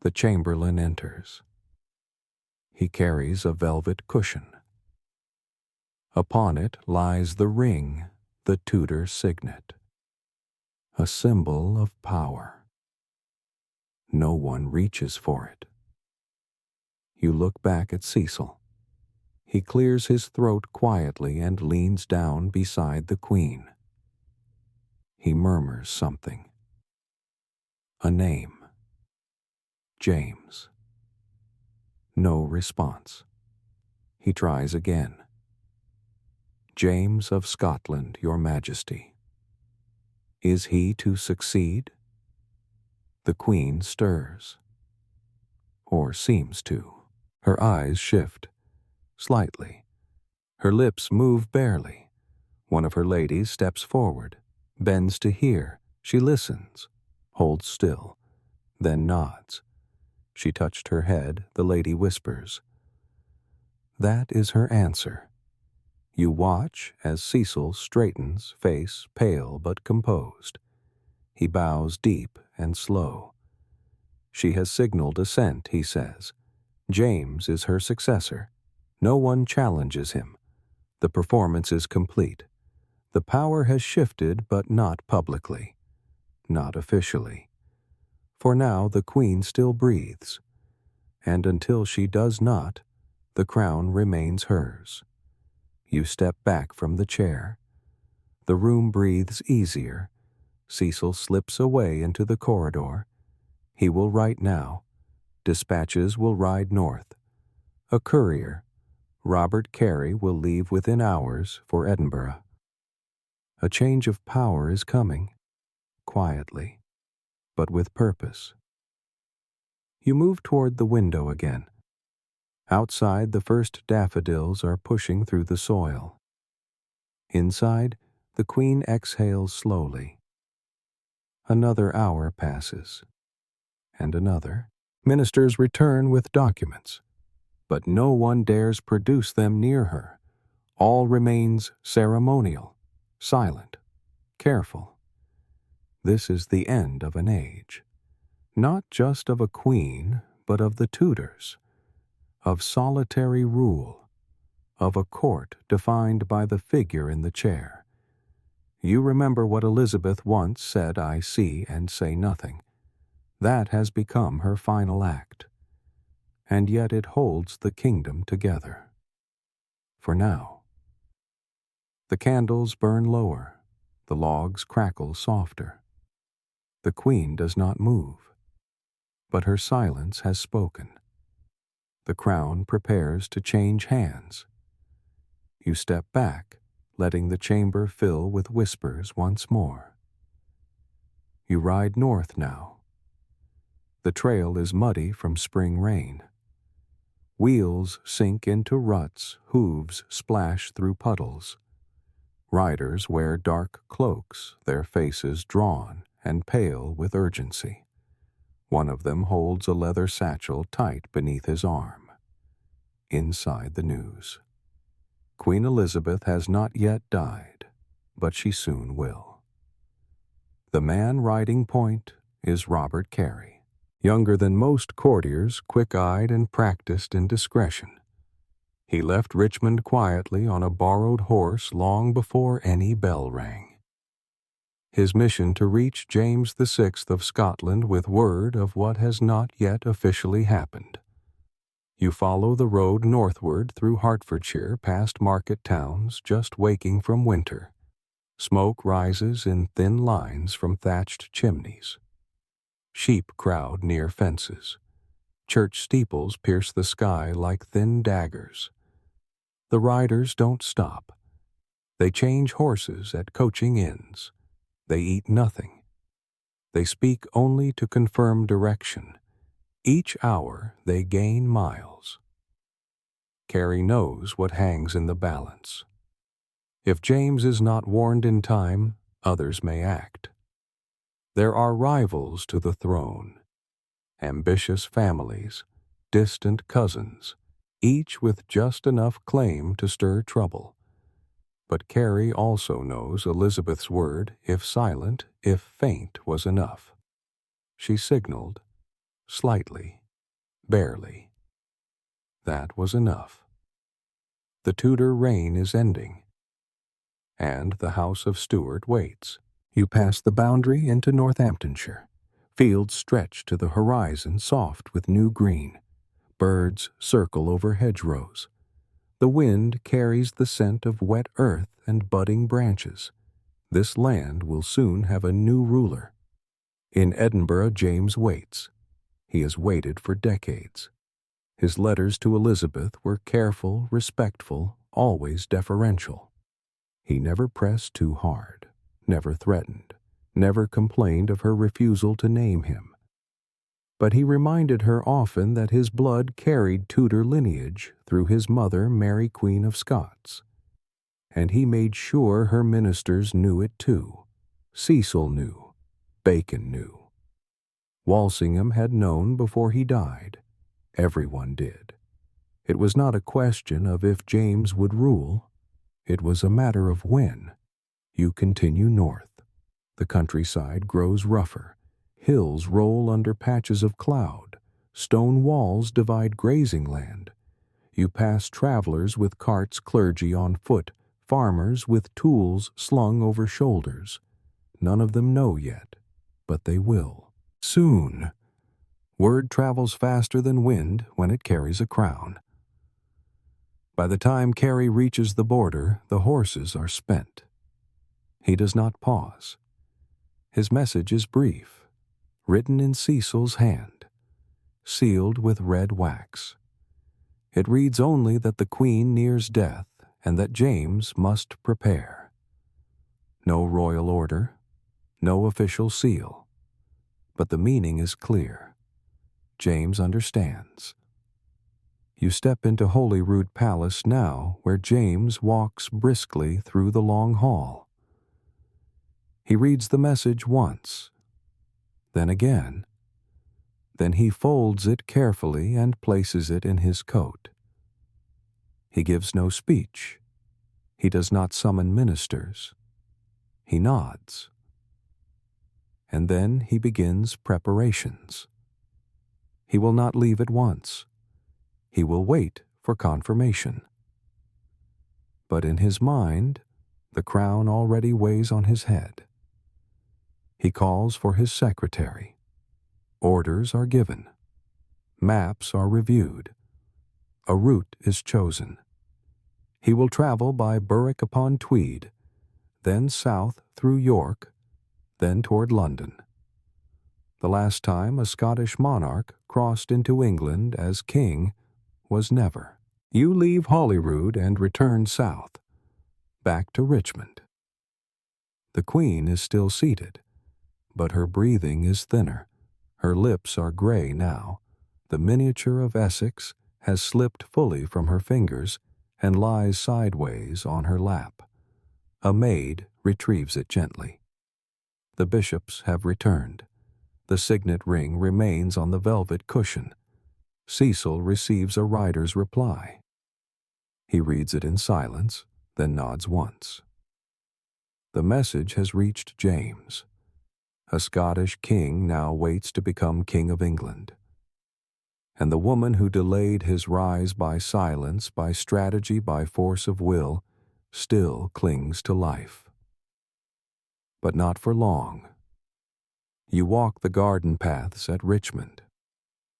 The chamberlain enters. He carries a velvet cushion. Upon it lies the ring, the Tudor signet, a symbol of power. No one reaches for it. You look back at Cecil. He clears his throat quietly and leans down beside the Queen. He murmurs something. A name. James. No response. He tries again. James of Scotland, Your Majesty. Is he to succeed? The Queen stirs. Or seems to. Her eyes shift, slightly. Her lips move barely. One of her ladies steps forward, bends to hear. She listens, holds still, then nods. She touched her head. The lady whispers. That is her answer. You watch as Cecil straightens, face pale but composed. He bows deep and slow. She has signaled assent, he says. James is her successor. No one challenges him. The performance is complete. The power has shifted, but not publicly, not officially. For now the Queen still breathes, and until she does not, the crown remains hers. You step back from the chair. The room breathes easier. Cecil slips away into the corridor. He will write now. Dispatches will ride north. A courier, Robert Carey will leave within hours for Edinburgh. A change of power is coming, quietly, but with purpose. You move toward the window again. Outside, the first daffodils are pushing through the soil. Inside, the Queen exhales slowly. Another hour passes, and another. Ministers return with documents, but no one dares produce them near her. All remains ceremonial, silent, careful. This is the end of an age, not just of a queen, but of the Tudors, of solitary rule, of a court defined by the figure in the chair. You remember what Elizabeth once said, "I see and say nothing." That has become her final act, and yet it holds the kingdom together. For now. The candles burn lower, the logs crackle softer. The Queen does not move, but her silence has spoken. The crown prepares to change hands. You step back, letting the chamber fill with whispers once more. You ride north now. The trail is muddy from spring rain. Wheels sink into ruts, hooves splash through puddles. Riders wear dark cloaks, their faces drawn and pale with urgency. One of them holds a leather satchel tight beneath his arm. Inside the news. Queen Elizabeth has not yet died, but she soon will. The man riding point is Robert Carey. Younger than most courtiers, quick-eyed and practiced in discretion. He left Richmond quietly on a borrowed horse long before any bell rang. His mission to reach James VI of Scotland with word of what has not yet officially happened. You follow the road northward through Hertfordshire past market towns just waking from winter. Smoke rises in thin lines from thatched chimneys. Sheep crowd near fences. Church steeples pierce the sky like thin daggers. The riders don't stop. They change horses at coaching inns. They eat nothing. They speak only to confirm direction. Each hour they gain miles. Carey knows what hangs in the balance. If James is not warned in time, others may act. There are rivals to the throne, ambitious families, distant cousins, each with just enough claim to stir trouble. But Carey also knows Elizabeth's word, if silent, if faint, was enough. She signaled, slightly, barely. That was enough. The Tudor reign is ending, and the House of Stuart waits. You pass the boundary into Northamptonshire. Fields stretch to the horizon soft with new green. Birds circle over hedgerows. The wind carries the scent of wet earth and budding branches. This land will soon have a new ruler. In Edinburgh, James waits. He has waited for decades. His letters to Elizabeth were careful, respectful, always deferential. He never pressed too hard, never threatened, never complained of her refusal to name him. But he reminded her often that his blood carried Tudor lineage through his mother, Mary Queen of Scots. And he made sure her ministers knew it too. Cecil knew. Bacon knew. Walsingham had known before he died. Everyone did. It was not a question of if James would rule. It was a matter of when. You continue north. The countryside grows rougher. Hills roll under patches of cloud. Stone walls divide grazing land. You pass travelers with carts, clergy on foot, farmers with tools slung over shoulders. None of them know yet, but they will. Soon. Word travels faster than wind when it carries a crown. By the time Carey reaches the border, the horses are spent. He does not pause. His message is brief, written in Cecil's hand, sealed with red wax. It reads only that the Queen nears death and that James must prepare. No royal order, no official seal, but the meaning is clear. James understands. You step into Holyrood Palace now, where James walks briskly through the long hall. He reads the message once, then again. Then he folds it carefully and places it in his coat. He gives no speech. He does not summon ministers. He nods. And then he begins preparations. He will not leave at once. He will wait for confirmation. But in his mind, the crown already weighs on his head. He calls for his secretary. Orders are given. Maps are reviewed. A route is chosen. He will travel by Berwick-upon-Tweed, then south through York, then toward London. The last time a Scottish monarch crossed into England as king was never. You leave Holyrood and return south, back to Richmond. The Queen is still seated, but her breathing is thinner. Her lips are gray now. The miniature of Essex has slipped fully from her fingers and lies sideways on her lap. A maid retrieves it gently. The bishops have returned. The signet ring remains on the velvet cushion. Cecil receives a rider's reply. He reads it in silence, then nods once. The message has reached James. A Scottish king now waits to become King of England. And the woman who delayed his rise by silence, by strategy, by force of will, still clings to life. But not for long. You walk the garden paths at Richmond.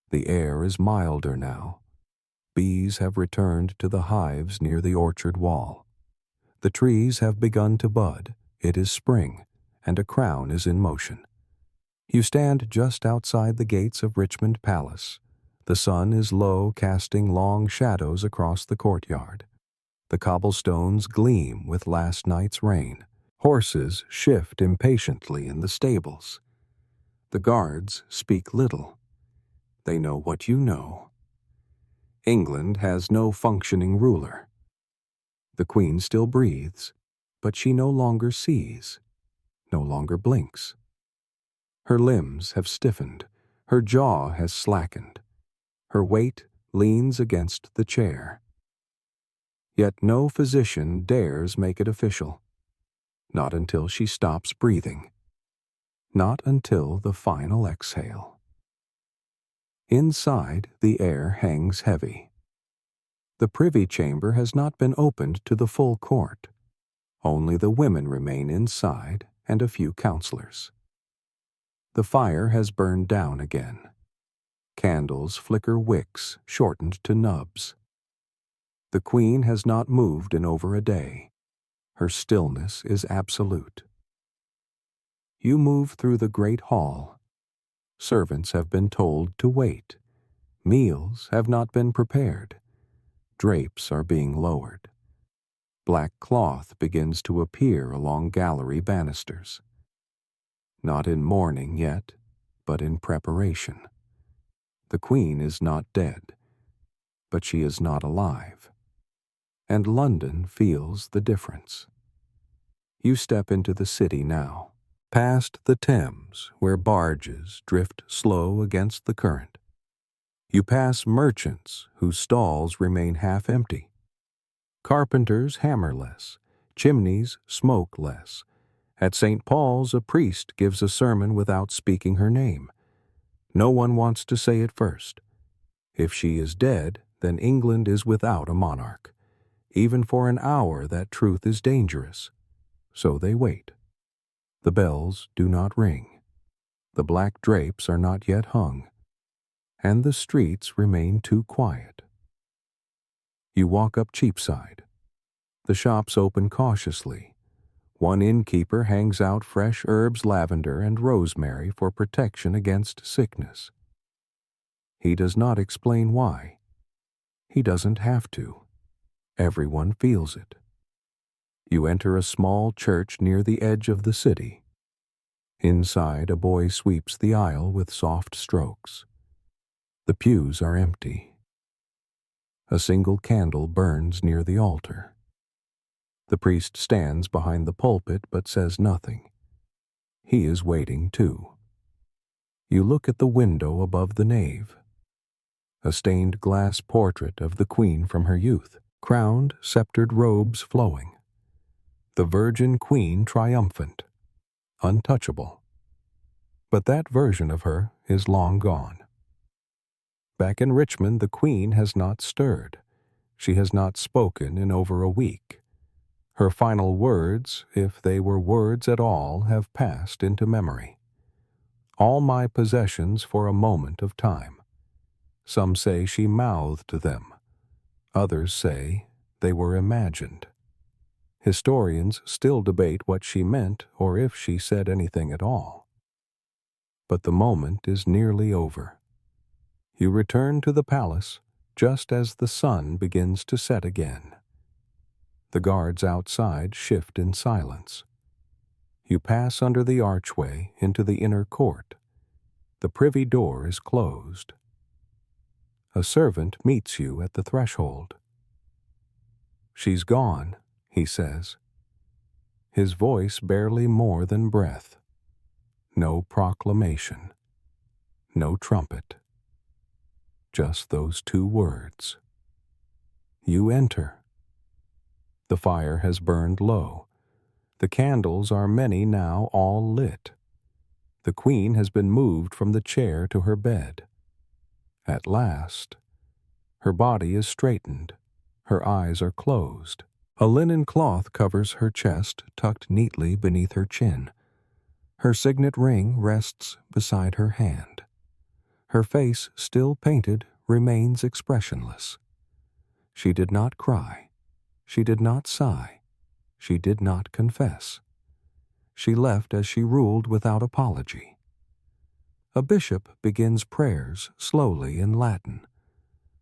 The air is milder now. Bees have returned to the hives near the orchard wall. The trees have begun to bud. It is spring, and a crown is in motion. You stand just outside the gates of Richmond Palace. The sun is low, casting long shadows across the courtyard. The cobblestones gleam with last night's rain. Horses shift impatiently in the stables. The guards speak little. They know what you know. England has no functioning ruler. The Queen still breathes, but she no longer sees, no longer blinks. Her limbs have stiffened. Her jaw has slackened. Her weight leans against the chair. Yet no physician dares make it official. Not until she stops breathing. Not until the final exhale. Inside, the air hangs heavy. The privy chamber has not been opened to the full court. Only the women remain inside and a few counselors. The fire has burned down again. Candles flicker wicks shortened to nubs. The Queen has not moved in over a day. Her stillness is absolute. You move through the great hall. Servants have been told to wait. Meals have not been prepared. Drapes are being lowered. Black cloth begins to appear along gallery banisters. Not in mourning yet, but in preparation. The Queen is not dead, but she is not alive. And London feels the difference. You step into the city now, past the Thames, where barges drift slow against the current. You pass merchants whose stalls remain half empty. Carpenters hammer less, chimneys smoke less. At St. Paul's, a priest gives a sermon without speaking her name. No one wants to say it first. If she is dead, then England is without a monarch. Even for an hour, that truth is dangerous. So they wait. The bells do not ring. The black drapes are not yet hung. And the streets remain too quiet. You walk up Cheapside. The shops open cautiously. One innkeeper hangs out fresh herbs, lavender and rosemary for protection against sickness. He does not explain why. He doesn't have to. Everyone feels it. You enter a small church near the edge of the city. Inside, a boy sweeps the aisle with soft strokes. The pews are empty. A single candle burns near the altar. The priest stands behind the pulpit but says nothing. He is waiting too. You look at the window above the nave. A stained glass portrait of the queen from her youth, crowned, sceptered robes flowing. The virgin queen triumphant, untouchable. But that version of her is long gone. Back in Richmond, the queen has not stirred. She has not spoken in over a week. Her final words, if they were words at all, have passed into memory. All my possessions for a moment of time. Some say she mouthed them. Others say they were imagined. Historians still debate what she meant or if she said anything at all. But the moment is nearly over. You return to the palace just as the sun begins to set again. The guards outside shift in silence. You pass under the archway into the inner court. The privy door is closed. A servant meets you at the threshold. "She's gone," he says. His voice barely more than breath. No proclamation. No trumpet. Just those two words. You enter. The fire has burned low. The candles are many now, all lit. The queen has been moved from the chair to her bed. At last, her body is straightened. Her eyes are closed. A linen cloth covers her chest, tucked neatly beneath her chin. Her signet ring rests beside her hand. Her face, still painted, remains expressionless. She did not cry. She did not sigh. She did not confess. She left as she ruled without apology. A bishop begins prayers slowly in Latin.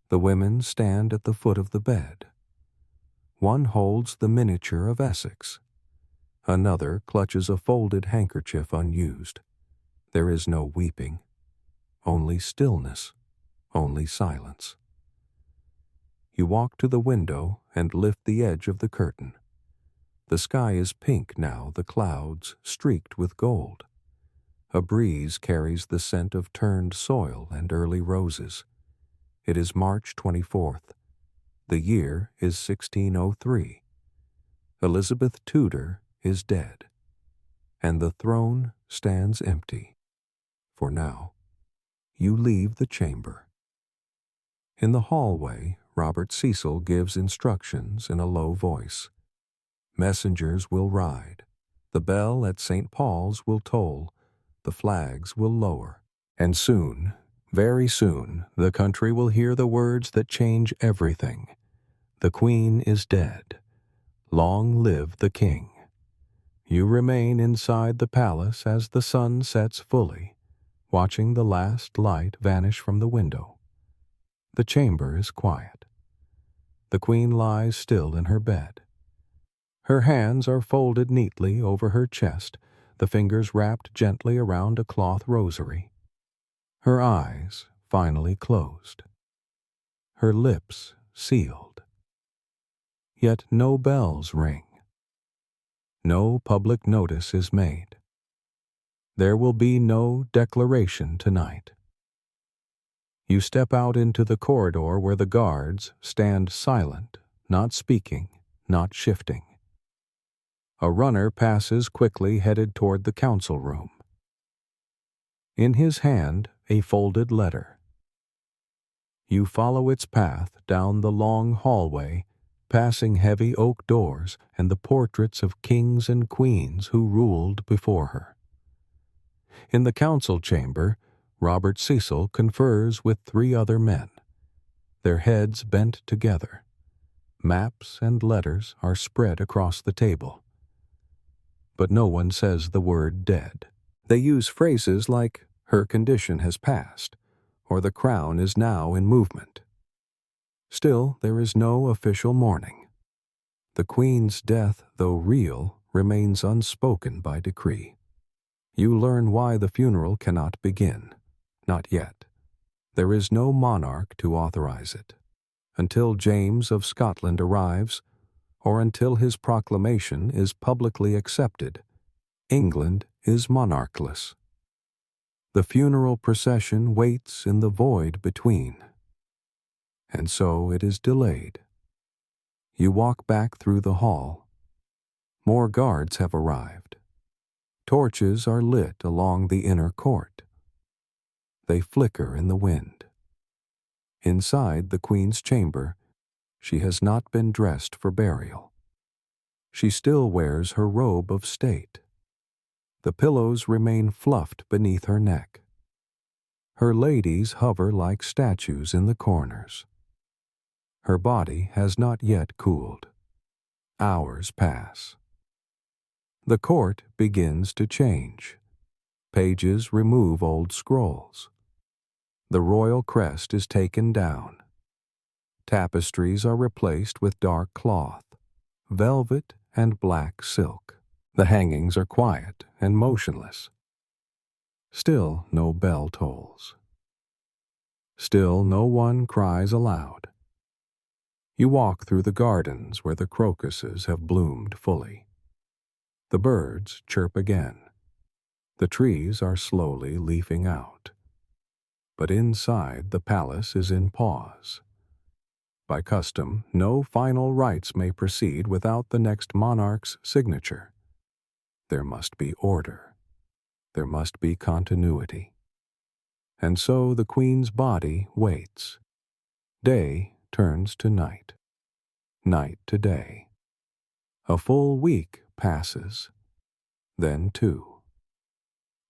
The women stand at the foot of the bed. One holds the miniature of Essex. Another clutches a folded handkerchief unused. There is no weeping. Only stillness. Only silence. You walk to the window and lift the edge of the curtain. The sky is pink now, the clouds streaked with gold. A breeze carries the scent of turned soil and early roses. It is March 24th. The year is 1603. Elizabeth Tudor is dead, and the throne stands empty. For now, you leave the chamber. In the hallway, Robert Cecil gives instructions in a low voice. Messengers will ride. The bell at St. Paul's will toll. The flags will lower. And soon, very soon, the country will hear the words that change everything. The Queen is dead. Long live the King. You remain inside the palace as the sun sets fully, watching the last light vanish from the window. The chamber is quiet. The Queen lies still in her bed. Her hands are folded neatly over her chest, the fingers wrapped gently around a cloth rosary. Her eyes finally closed. Her lips sealed. Yet no bells ring. No public notice is made. There will be no declaration tonight. You step out into the corridor where the guards stand silent, not speaking, not shifting. A runner passes quickly headed toward the council room. In his hand, a folded letter. You follow its path down the long hallway, passing heavy oak doors and the portraits of kings and queens who ruled before her. In the council chamber, Robert Cecil confers with 3 other men, their heads bent together. Maps and letters are spread across the table. But no one says the word dead. They use phrases like, "Her condition has passed," or "The crown is now in movement." Still, there is no official mourning. The Queen's death, though real, remains unspoken by decree. You learn why the funeral cannot begin. Not yet. There is no monarch to authorize it. Until James of Scotland arrives, or until his proclamation is publicly accepted, England is monarchless. The funeral procession waits in the void between. And so it is delayed. You walk back through the hall. More guards have arrived. Torches are lit along the inner court. They flicker in the wind. Inside the Queen's chamber, she has not been dressed for burial. She still wears her robe of state. The pillows remain fluffed beneath her neck. Her ladies hover like statues in the corners. Her body has not yet cooled. Hours pass. The court begins to change. Pages remove old scrolls. The royal crest is taken down. Tapestries are replaced with dark cloth, velvet and black silk. The hangings are quiet and motionless. Still no bell tolls. Still no one cries aloud. You walk through the gardens where the crocuses have bloomed fully. The birds chirp again. The trees are slowly leafing out. But inside the palace is in pause. By custom, no final rites may proceed without the next monarch's signature. There must be order. There must be continuity. And so the Queen's body waits. Day turns to night. Night to day. A full week passes. Then two.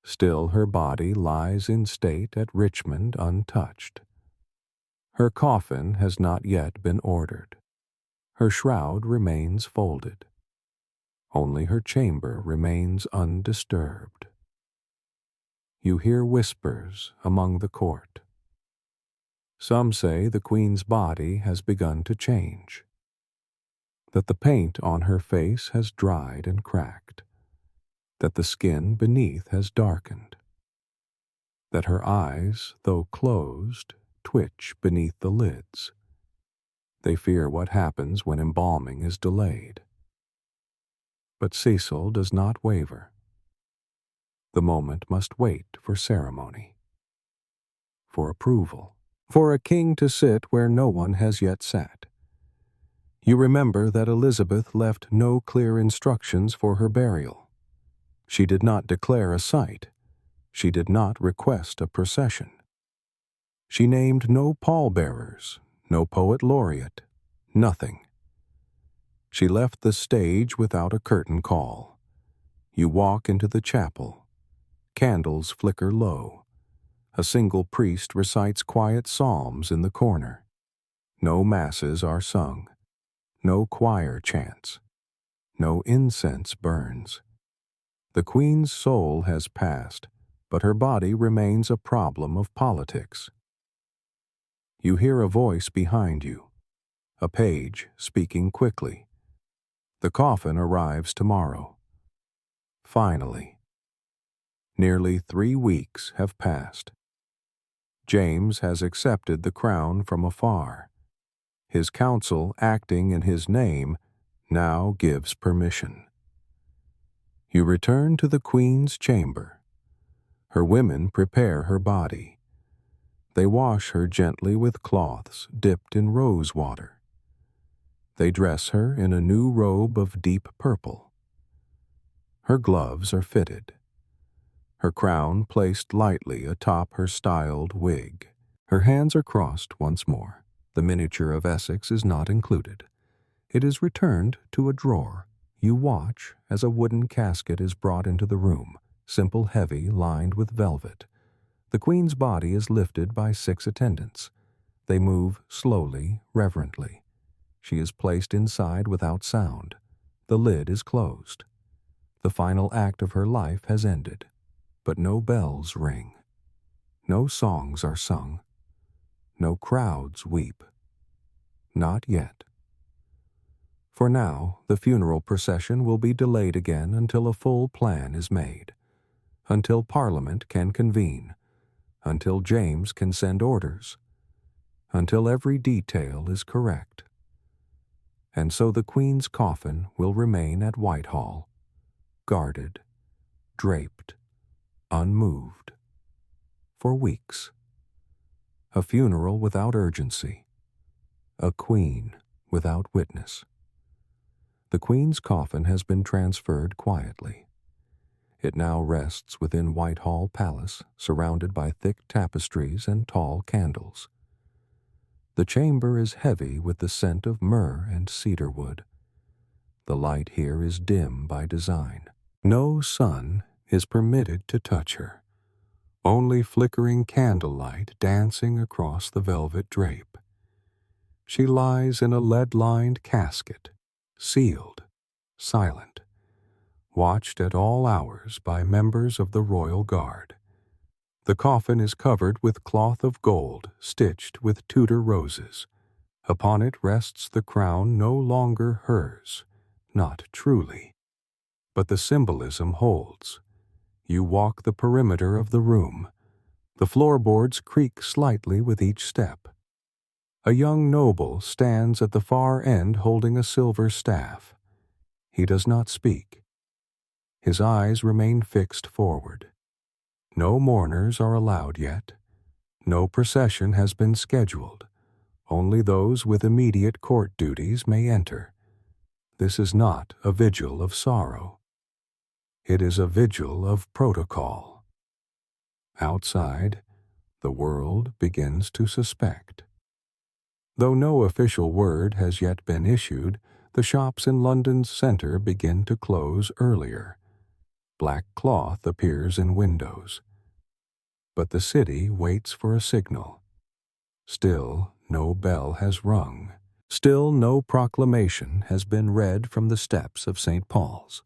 Still her body lies in state at Richmond untouched. Her coffin has not yet been ordered. Her shroud remains folded. Only her chamber remains undisturbed. You hear whispers among the court. Some say the Queen's body has begun to change, that the paint on her face has dried and cracked, that the skin beneath has darkened, that her eyes, though closed, twitch beneath the lids. They fear what happens when embalming is delayed. But Cecil does not waver. The moment must wait for ceremony, for approval, for a king to sit where no one has yet sat. You remember that Elizabeth left no clear instructions for her burial. She did not declare a site. She did not request a procession. She named no pallbearers, no poet laureate, nothing. She left the stage without a curtain call. You walk into the chapel. Candles flicker low. A single priest recites quiet psalms in the corner. No masses are sung. No choir chants. No incense burns. The Queen's soul has passed, but her body remains a problem of politics. You hear a voice behind you, a page speaking quickly. The coffin arrives tomorrow. Finally. Nearly 3 weeks have passed. James has accepted the crown from afar. His council, acting in his name, now gives permission. You return to the Queen's chamber. Her women prepare her body. They wash her gently with cloths dipped in rose water. They dress her in a new robe of deep purple. Her gloves are fitted. Her crown placed lightly atop her styled wig. Her hands are crossed once more. The miniature of Essex is not included. It is returned to a drawer. You watch as a wooden casket is brought into the room, simple, heavy, lined with velvet. The Queen's body is lifted by 6 attendants. They move slowly, reverently. She is placed inside without sound. The lid is closed. The final act of her life has ended, but no bells ring. No songs are sung. No crowds weep. Not yet. For now, the funeral procession will be delayed again until a full plan is made, until Parliament can convene, until James can send orders, until every detail is correct. And so the Queen's coffin will remain at Whitehall, guarded, draped, unmoved, for weeks. A funeral without urgency, a queen without witness. The Queen's coffin has been transferred quietly. It now rests within Whitehall Palace, surrounded by thick tapestries and tall candles. The chamber is heavy with the scent of myrrh and cedarwood. The light here is dim by design. No sun is permitted to touch her, only flickering candlelight dancing across the velvet drape. She lies in a lead-lined casket, sealed, silent, watched at all hours by members of the royal guard. The coffin is covered with cloth of gold stitched with Tudor roses. Upon it rests the crown no longer hers, not truly. But the symbolism holds. You walk the perimeter of the room. The floorboards creak slightly with each step. A young noble stands at the far end holding a silver staff. He does not speak. His eyes remain fixed forward. No mourners are allowed yet. No procession has been scheduled. Only those with immediate court duties may enter. This is not a vigil of sorrow. It is a vigil of protocol. Outside, the world begins to suspect. Though no official word has yet been issued, the shops in London's centre begin to close earlier. Black cloth appears in windows. But the city waits for a signal. Still, no bell has rung. Still, no proclamation has been read from the steps of St. Paul's.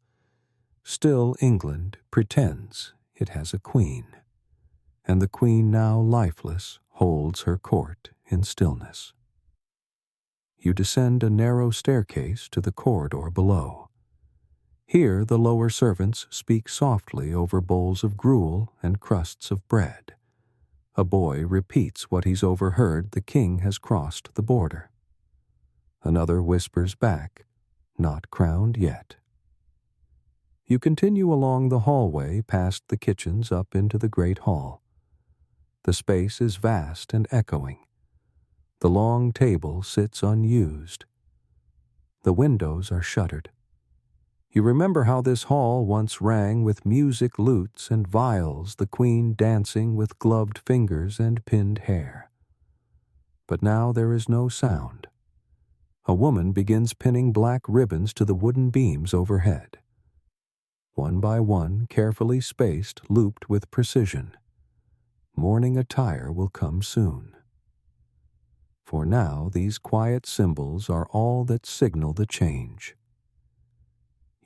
Still, England pretends it has a queen. And the queen, now lifeless, holds her court in stillness. You descend a narrow staircase to the corridor below. Here the lower servants speak softly over bowls of gruel and crusts of bread. A boy repeats what he's overheard: the king has crossed the border. Another whispers back, not crowned yet. You continue along the hallway past the kitchens up into the great hall. The space is vast and echoing. The long table sits unused. The windows are shuttered. You remember how this hall once rang with music lutes and viols, the queen dancing with gloved fingers and pinned hair. But now there is no sound. A woman begins pinning black ribbons to the wooden beams overhead. One by one, carefully spaced, looped with precision. Mourning attire will come soon. For now, these quiet symbols are all that signal the change.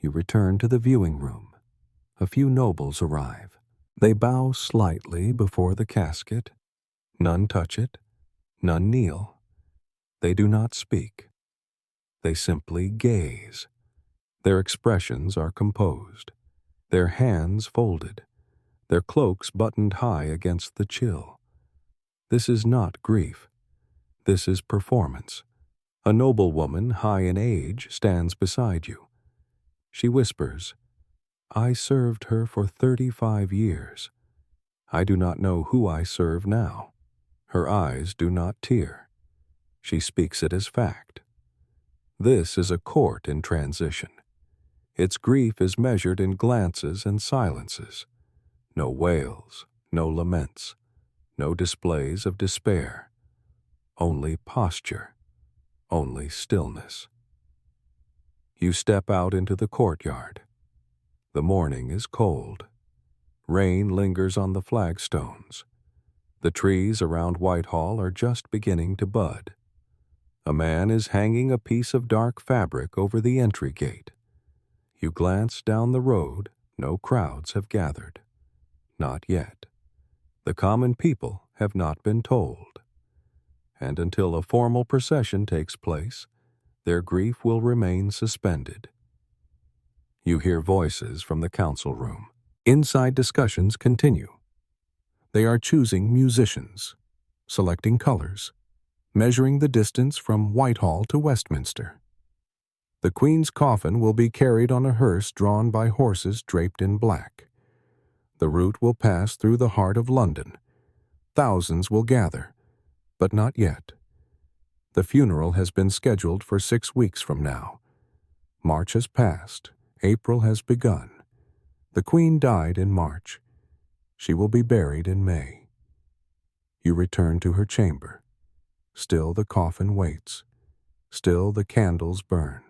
You return to the viewing room. A few nobles arrive. They bow slightly before the casket. None touch it. None kneel. They do not speak. They simply gaze. Their expressions are composed. Their hands folded. Their cloaks buttoned high against the chill. This is not grief. This is performance. A noble woman, high in age, stands beside you. She whispers, "I served her for 35 years. I do not know who I serve now." Her eyes do not tear. She speaks it as fact. This is a court in transition. Its grief is measured in glances and silences. No wails, no laments, no displays of despair. Only posture, only stillness. You step out into the courtyard. The morning is cold. Rain lingers on the flagstones. The trees around Whitehall are just beginning to bud. A man is hanging a piece of dark fabric over the entry gate. You glance down the road. No crowds have gathered. Not yet. The common people have not been told. and until a formal procession takes place, their grief will remain suspended. You hear voices from the council room. Inside discussions continue. They are choosing musicians, selecting colors, measuring the distance from Whitehall to Westminster. The Queen's coffin will be carried on a hearse drawn by horses draped in black. The route will pass through the heart of London. Thousands will gather, but not yet. The funeral has been scheduled for 6 weeks from now. March has passed. April has begun. The Queen died in March. She will be buried in May. You return to her chamber. Still the coffin waits. Still the candles burn.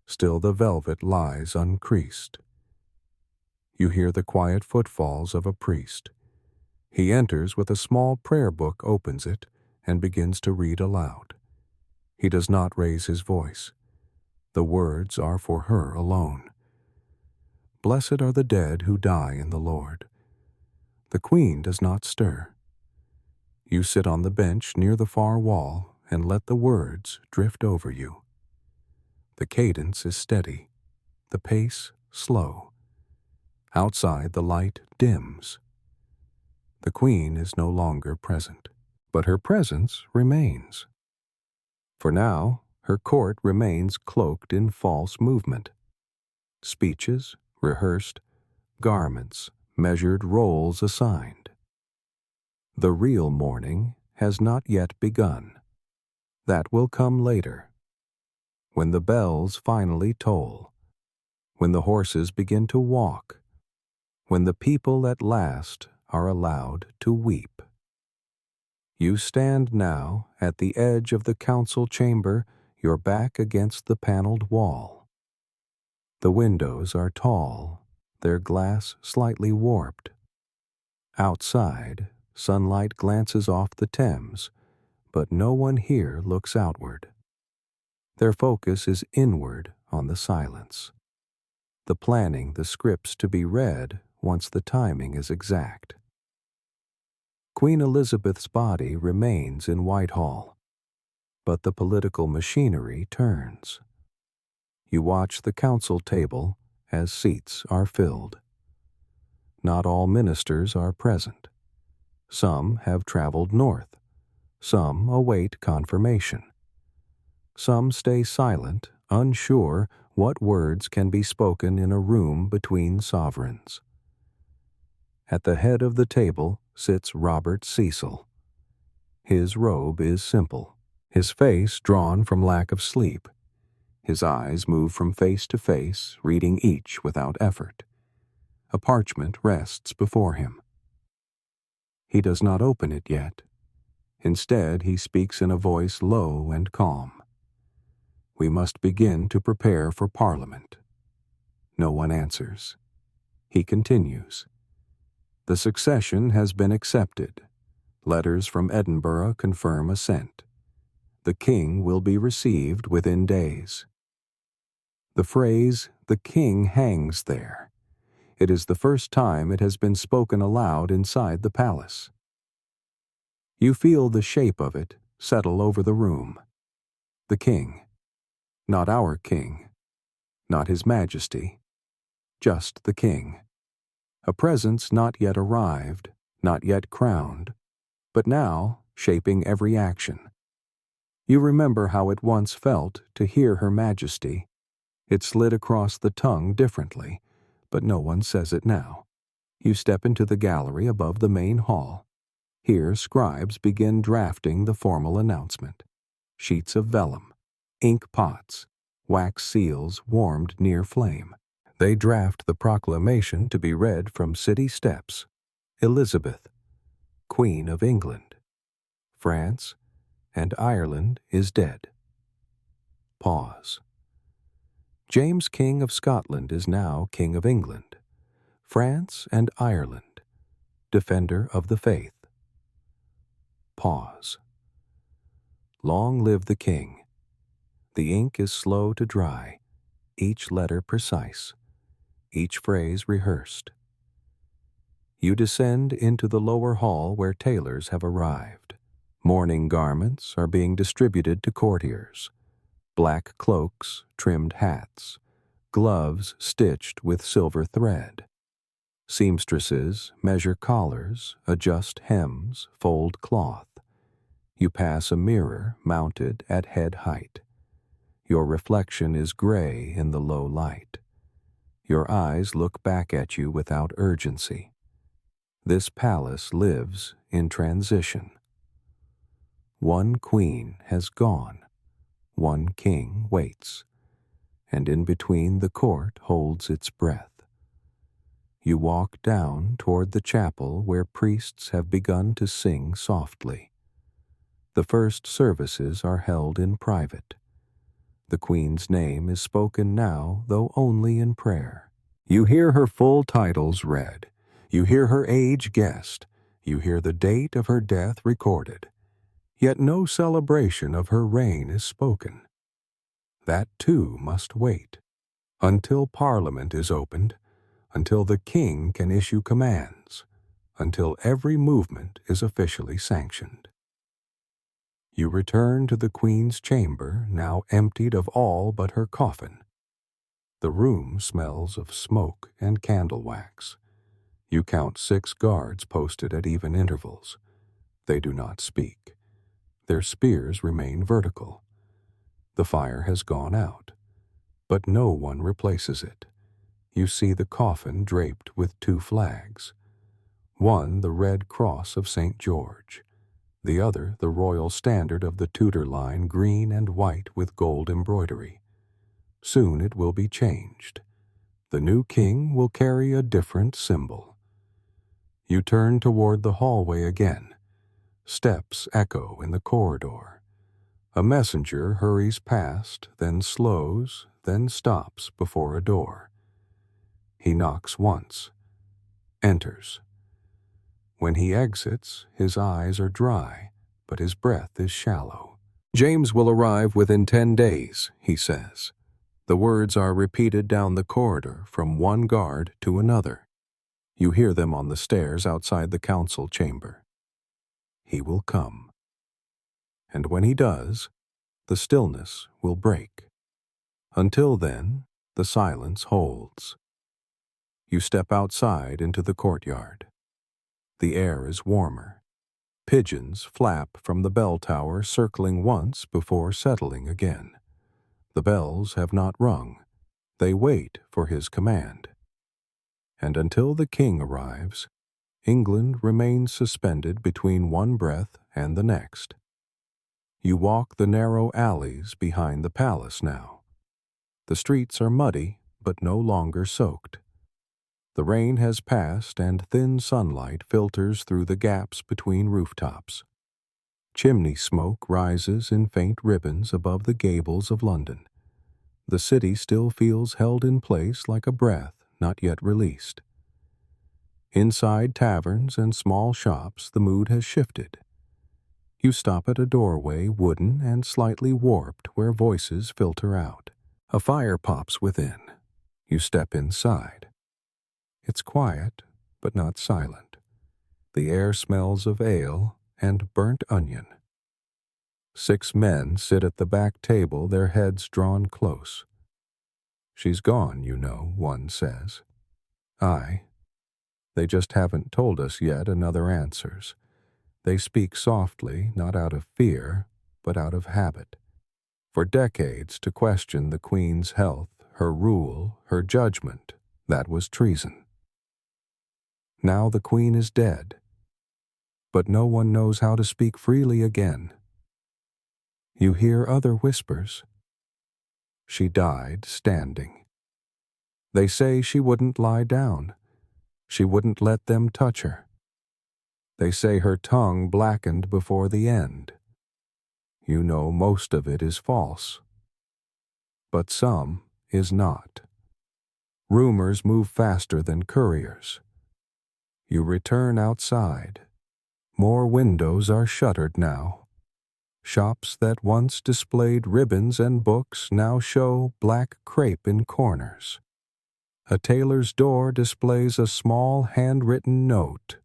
Still the velvet lies uncreased. You hear the quiet footfalls of a priest. He enters with a small prayer book, opens it, and begins to read aloud. He does not raise his voice. The words are for her alone. Blessed are the dead who die in the Lord. The Queen does not stir. You sit on the bench near the far wall and let the words drift over you. The cadence is steady, the pace slow. Outside the light dims. The Queen is no longer present, but her presence remains. For now, her court remains cloaked in false movement. Speeches, rehearsed, garments, measured roles assigned. The real mourning has not yet begun. That will come later, when the bells finally toll, when the horses begin to walk, when the people at last are allowed to weep. You stand now at the edge of the council chamber, your back against the paneled wall. The windows are tall, their glass slightly warped. Outside, sunlight glances off the Thames, but no one here looks outward. Their focus is inward on the silence. The planning the scripts to be read once the timing is exact. Queen Elizabeth's body remains in Whitehall, but the political machinery turns. You watch the council table as seats are filled. Not all ministers are present. Some have traveled north. Some await confirmation. Some stay silent, unsure what words can be spoken in a room between sovereigns. At the head of the table sits Robert Cecil. His robe is simple, his face drawn from lack of sleep. His eyes move from face to face, reading each without effort. A parchment rests before him. He does not open it yet. Instead, he speaks in a voice low and calm. We must begin to prepare for Parliament. No one answers. He continues. The succession has been accepted. Letters from Edinburgh confirm assent. The king will be received within days. The phrase, "the king hangs there." It is the first time it has been spoken aloud inside the palace. You feel the shape of it settle over the room. The king. Not our king. Not His Majesty. Just the king. A presence not yet arrived, not yet crowned, but now shaping every action. You remember how it once felt to hear Her Majesty. It slid across the tongue differently, but no one says it now. You step into the gallery above the main hall. Here scribes begin drafting the formal announcement. Sheets of vellum, ink pots, wax seals warmed near flame. They draft the proclamation to be read from city steps. Elizabeth, Queen of England. France and Ireland is dead. Pause. James, King of Scotland, is now King of England. France and Ireland, defender of the faith. Pause. Long live the king. The ink is slow to dry, each letter precise, each phrase rehearsed. You descend into the lower hall where tailors have arrived. Mourning garments are being distributed to courtiers. Black cloaks, trimmed hats, gloves stitched with silver thread. Seamstresses measure collars, adjust hems, fold cloth. You pass a mirror mounted at head height. Your reflection is gray in the low light. Your eyes look back at you without urgency. This palace lives in transition. One queen has gone. One king waits, and in between the court holds its breath. You walk down toward the chapel where priests have begun to sing softly. The first services are held in private. The Queen's name is spoken now, though only in prayer. You hear her full titles read. You hear her age guessed. You hear the date of her death recorded. Yet no celebration of her reign is spoken. That too must wait, until Parliament is opened, until the King can issue commands, until every movement is officially sanctioned. You return to the Queen's chamber, now emptied of all but her coffin. The room smells of smoke and candle wax. You count 6 guards posted at even intervals. They do not speak. Their spears remain vertical. The fire has gone out, but no one replaces it. You see the coffin draped with 2 flags. One, the Red Cross of St. George. The other, the royal standard of the Tudor line, green and white with gold embroidery. Soon it will be changed. The new king will carry a different symbol. You turn toward the hallway again. Steps echo in the corridor. A messenger hurries past, then slows, then stops before a door. He knocks once, enters. When he exits, his eyes are dry, but his breath is shallow. "James will arrive within 10 days, he says. The words are repeated down the corridor from one guard to another. You hear them on the stairs outside the council chamber. He will come. And when he does, the stillness will break. Until then, the silence holds. You step outside into the courtyard. The air is warmer. Pigeons flap from the bell tower, circling once before settling again. The bells have not rung. They wait for his command. And until the king arrives, England remains suspended between one breath and the next. You walk the narrow alleys behind the palace now. The streets are muddy, but no longer soaked. The rain has passed and thin sunlight filters through the gaps between rooftops. Chimney smoke rises in faint ribbons above the gables of London. The city still feels held in place like a breath not yet released. Inside taverns and small shops, the mood has shifted. You stop at a doorway, wooden and slightly warped, where voices filter out. A fire pops within. You step inside. It's quiet, but not silent. The air smells of ale and burnt onion. 6 men sit at the back table, their heads drawn close. "She's gone, you know," one says. "Aye. They just haven't told us yet," another answers. They speak softly, not out of fear, but out of habit. For decades, to question the Queen's health, her rule, her judgment, that was treason. Now the Queen is dead, but no one knows how to speak freely again. You hear other whispers. She died standing. They say she wouldn't lie down. She wouldn't let them touch her. They say her tongue blackened before the end. You know most of it is false, but some is not. Rumors move faster than couriers. You return outside. More windows are shuttered now. Shops that once displayed ribbons and books now show black crepe in corners. A tailor's door displays a small handwritten note,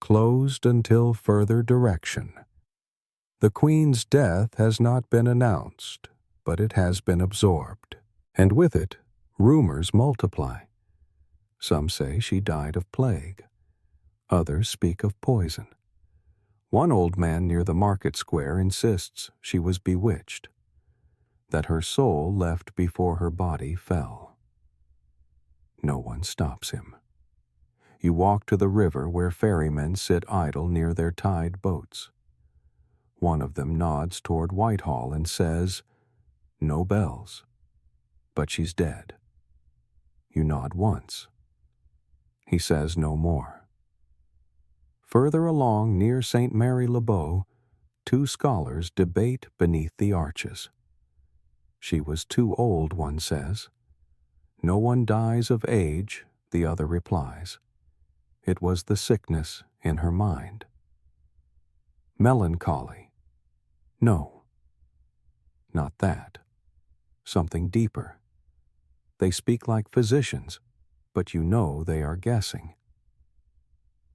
"Closed until further direction." The Queen's death has not been announced, but it has been absorbed, and with it, rumors multiply. Some say she died of plague. Others speak of poison. One old man near the market square insists she was bewitched, that her soul left before her body fell. No one stops him. You walk to the river where ferrymen sit idle near their tied boats. One of them nods toward Whitehall and says, "No bells, but she's dead." You nod once. He says no more. Further along near St. Mary le Bow, two scholars debate beneath the arches. She was too old, one says. No one dies of age, the other replies. It was the sickness in her mind. Melancholy. No. Not that. Something deeper. They speak like physicians, but you know they are guessing.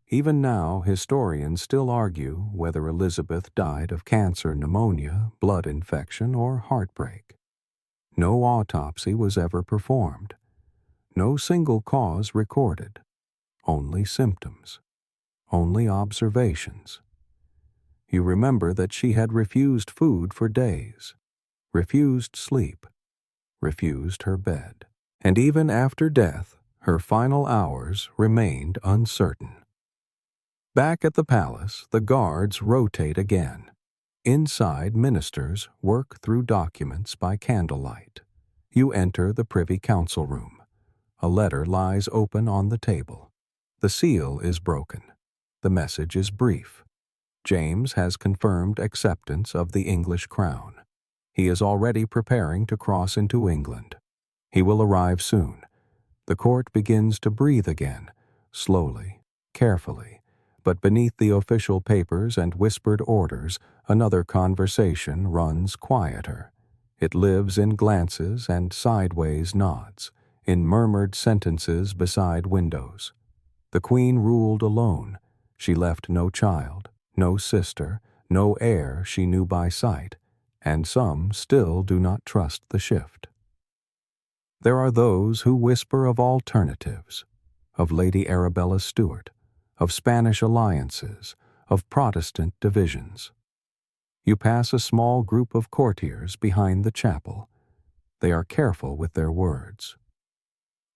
Even now, historians still argue whether Elizabeth died of cancer, pneumonia, blood infection, or heartbreak. No autopsy was ever performed. No single cause recorded. Only symptoms. Only observations. You remember that she had refused food for days, refused sleep, refused her bed. And even after death, her final hours remained uncertain. Back at the palace, the guards rotate again. Inside, ministers work through documents by candlelight. You enter the Privy Council room. A letter lies open on the table. The seal is broken. The message is brief. James has confirmed acceptance of the English crown. He is already preparing to cross into England. He will arrive soon. The court begins to breathe again, slowly, carefully, but beneath the official papers and whispered orders, another conversation runs quieter. It lives in glances and sideways nods, in murmured sentences beside windows. The Queen ruled alone. She left no child, no sister, no heir she knew by sight, and some still do not trust the shift. There are those who whisper of alternatives, of Lady Arabella Stuart, of Spanish alliances, of Protestant divisions. You pass a small group of courtiers behind the chapel. They are careful with their words.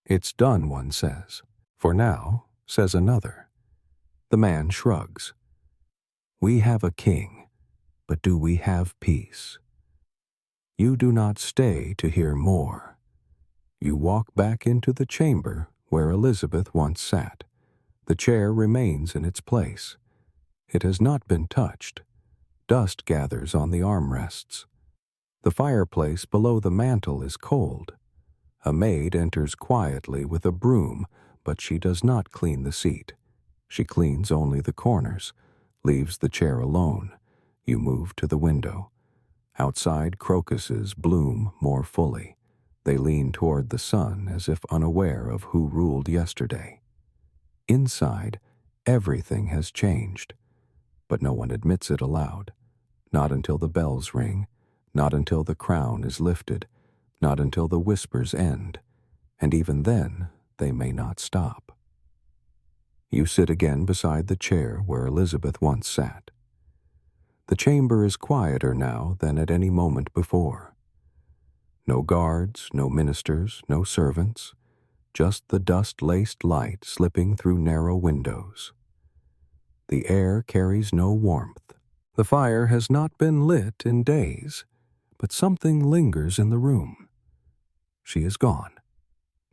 "It's done," one says. "For now," says another. The man shrugs. "We have a king, but do we have peace?" You do not stay to hear more. You walk back into the chamber where Elizabeth once sat. The chair remains in its place. It has not been touched. Dust gathers on the armrests. The fireplace below the mantel is cold. A maid enters quietly with a broom, but she does not clean the seat. She cleans only the corners, leaves the chair alone. You move to the window. Outside, crocuses bloom more fully. They lean toward the sun as if unaware of who ruled yesterday. Inside, everything has changed, but no one admits it aloud. Not until the bells ring, not until the crown is lifted, not until the whispers end, and even then they may not stop. You sit again beside the chair where Elizabeth once sat. The chamber is quieter now than at any moment before. No guards, no ministers, no servants, just the dust-laced light slipping through narrow windows. The air carries no warmth. The fire has not been lit in days, but something lingers in the room. She is gone,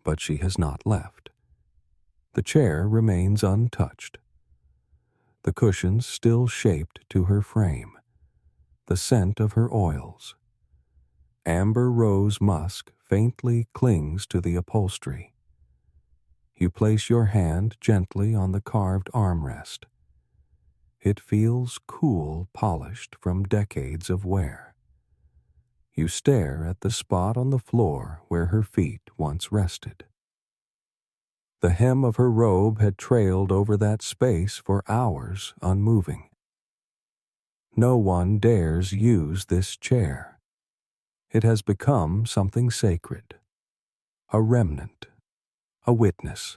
but she has not left. The chair remains untouched. The cushions still shaped to her frame. The scent of her oils. Amber rose musk faintly clings to the upholstery. You place your hand gently on the carved armrest. It feels cool, polished from decades of wear. You stare at the spot on the floor where her feet once rested. The hem of her robe had trailed over that space for hours, unmoving. No one dares use this chair. It has become something sacred, a remnant, a witness.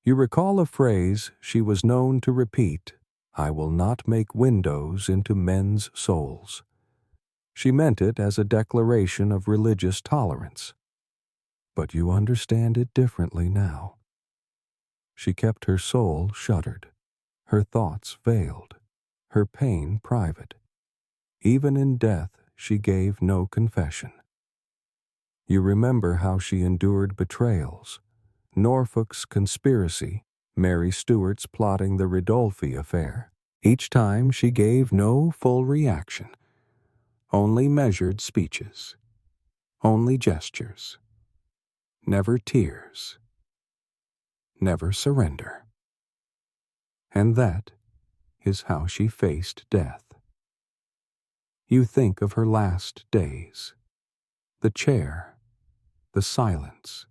You recall a phrase she was known to repeat, "I will not make windows into men's souls." She meant it as a declaration of religious tolerance. But you understand it differently now. She kept her soul shuttered, her thoughts veiled, her pain private. Even in death she gave no confession. You remember how she endured betrayals, Norfolk's conspiracy, Mary Stuart's plotting the Ridolfi affair. Each time she gave no full reaction, only measured speeches, only gestures, never tears, never surrender. And that is how she faced death. You think of her last days, the chair, the silence,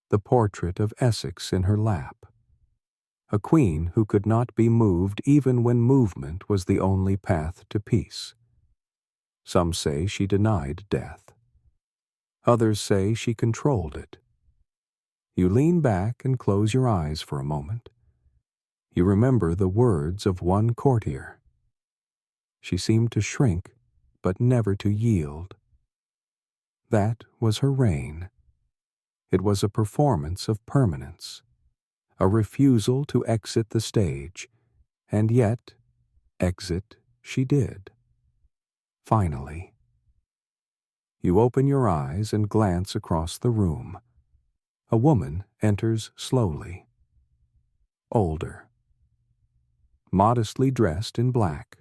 the portrait of Essex in her lap, a queen who could not be moved even when movement was the only path to peace. Some say she denied death. Others say she controlled it. You lean back and close your eyes for a moment. You remember the words of one courtier. She seemed to shrink, but never to yield. That was her reign. It was a performance of permanence, a refusal to exit the stage, and yet exit she did. Finally. You open your eyes and glance across the room. A woman enters slowly. Older. Modestly dressed in black.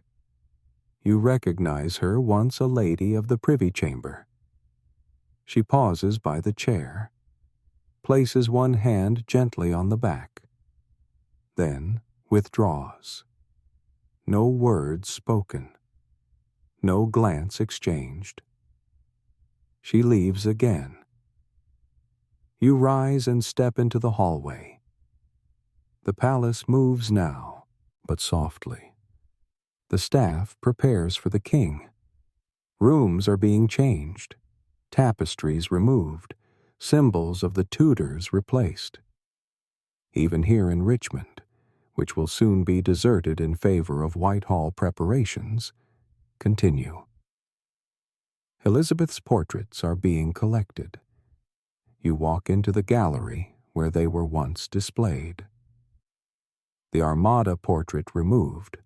You recognize her once a lady of the Privy Chamber. She pauses by the chair, places one hand gently on the back, then withdraws. No words spoken, no glance exchanged. She leaves again. You rise and step into the hallway. The palace moves now, but softly. The staff prepares for the king. Rooms are being changed, tapestries removed, symbols of the Tudors replaced. Even here in Richmond, which will soon be deserted in favor of Whitehall preparations, continue. Elizabeth's portraits are being collected. You walk into the gallery where they were once displayed. The Armada portrait removed,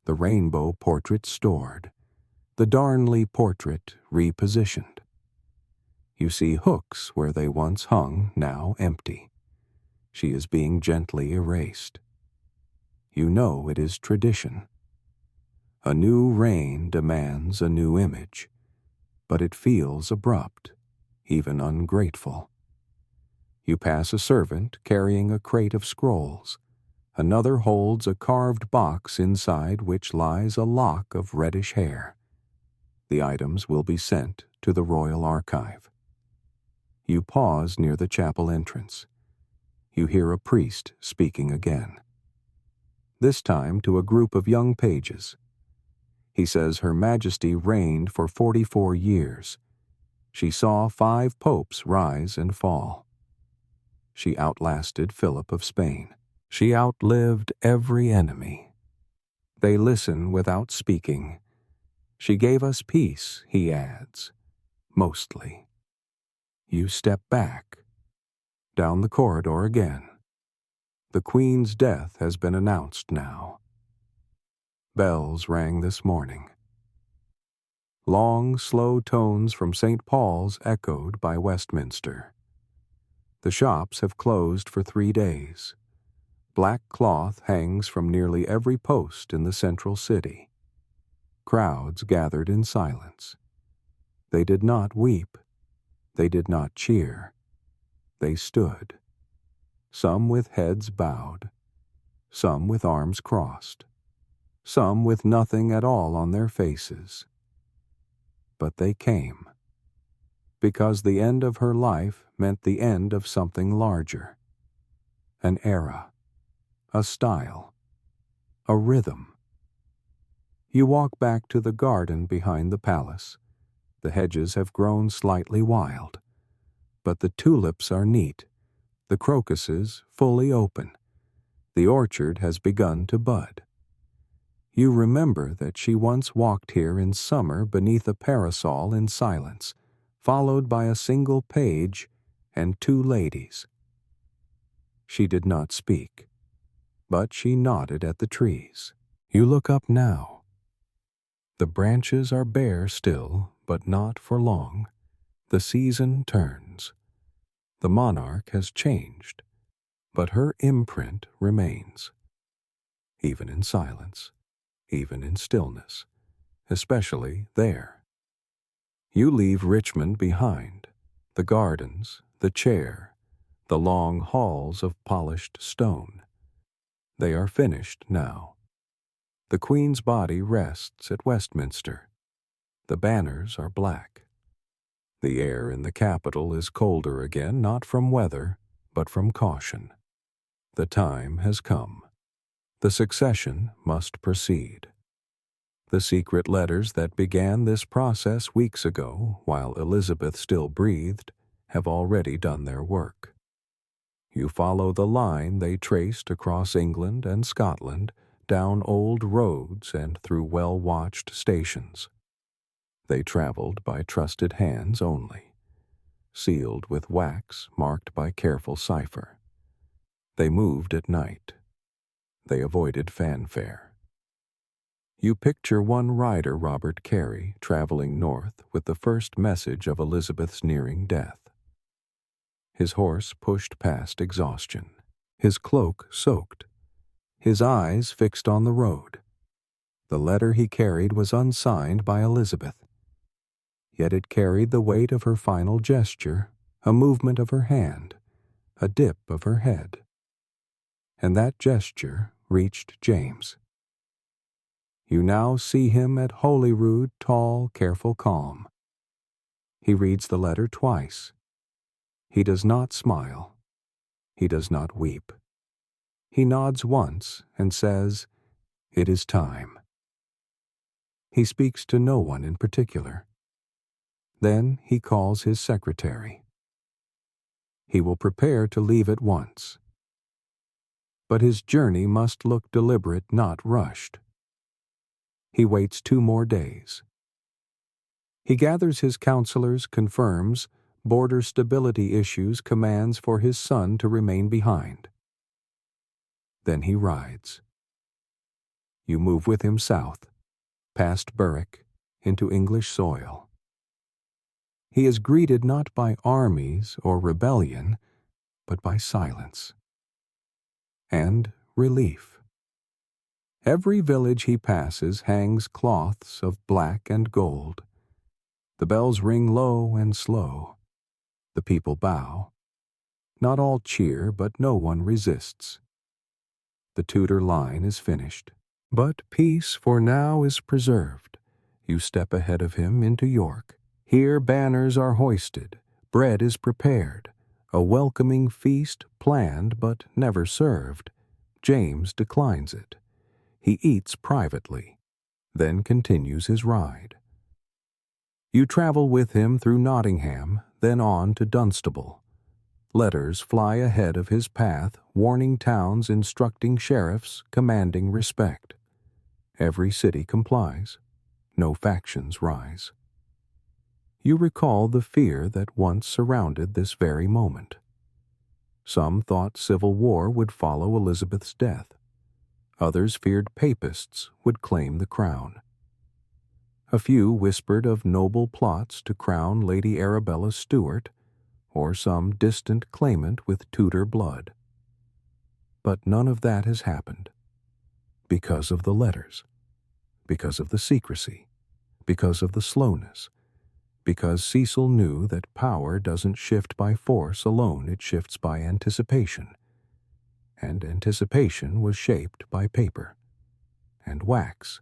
the Rainbow portrait stored, the Darnley portrait repositioned. You see hooks where they once hung, now empty. She is being gently erased. You know it is tradition. A new reign demands a new image, but it feels abrupt, even ungrateful. You pass a servant carrying a crate of scrolls. Another holds a carved box inside which lies a lock of reddish hair. The items will be sent to the Royal Archive. You pause near the chapel entrance. You hear a priest speaking again. This time to a group of young pages. He says Her Majesty reigned for 44 years. She saw 5 popes rise and fall. She outlasted Philip of Spain. She outlived every enemy. They listen without speaking. She gave us peace, he adds, mostly. You step back. Down the corridor again. The Queen's death has been announced now. Bells rang this morning. Long, slow tones from St. Paul's echoed by Westminster. The shops have closed for 3 days. Black cloth hangs from nearly every post in the central city. Crowds gathered in silence. They did not weep. They did not cheer. They stood. Some with heads bowed. Some with arms crossed. Some with nothing at all on their faces. But they came. Because the end of her life meant the end of something larger. An era. A style. A rhythm. You walk back to the garden behind the palace. The hedges have grown slightly wild, but the tulips are neat, the crocuses fully open. The orchard has begun to bud. You remember that she once walked here in summer beneath a parasol in silence, followed by a single page and 2 ladies. She did not speak, but she nodded at the trees. You look up now. The branches are bare still, but not for long. The season turns. The monarch has changed, but her imprint remains. Even in silence, even in stillness, especially there. You leave Richmond behind, the gardens, the chair, the long halls of polished stone. They are finished now. The Queen's body rests at Westminster. The banners are black. The air in the capital is colder again, not from weather, but from caution. The time has come. The succession must proceed. The secret letters that began this process weeks ago, while Elizabeth still breathed, have already done their work. You follow the line they traced across England and Scotland, down old roads and through well-watched stations. They traveled by trusted hands only, sealed with wax marked by careful cipher. They moved at night. They avoided fanfare. You picture one rider, Robert Carey, traveling north with the first message of Elizabeth's nearing death. His horse pushed past exhaustion, his cloak soaked, his eyes fixed on the road. The letter he carried was unsigned by Elizabeth, yet it carried the weight of her final gesture, a movement of her hand, a dip of her head. And that gesture reached James. You now see him at Holyrood, tall, careful, calm. He reads the letter twice. He does not smile. He does not weep. He nods once and says, "It is time." He speaks to no one in particular. Then he calls his secretary. He will prepare to leave at once. But his journey must look deliberate, not rushed. He waits 2 more days. He gathers his counselors, confirms, border stability issues, commands for his son to remain behind. Then he rides. You move with him south, past Berwick, into English soil. He is greeted not by armies or rebellion, but by silence and relief. Every village he passes hangs cloths of black and gold. The bells ring low and slow. The people bow. Not all cheer, but no one resists. The Tudor line is finished, but peace for now is preserved. You step ahead of him into York. Here banners are hoisted, bread is prepared, a welcoming feast planned but never served. James declines it. He eats privately, then continues his ride. You travel with him through Nottingham, then on to Dunstable. Letters fly ahead of his path, warning towns, instructing sheriffs, commanding respect. Every city complies. No factions rise. You recall the fear that once surrounded this very moment. Some thought civil war would follow Elizabeth's death. Others feared papists would claim the crown. A few whispered of noble plots to crown Lady Arabella Stuart, or some distant claimant with Tudor blood. But none of that has happened. Because of the letters, because of the secrecy, because of the slowness, because Cecil knew that power doesn't shift by force alone, it shifts by anticipation. And anticipation was shaped by paper, and wax,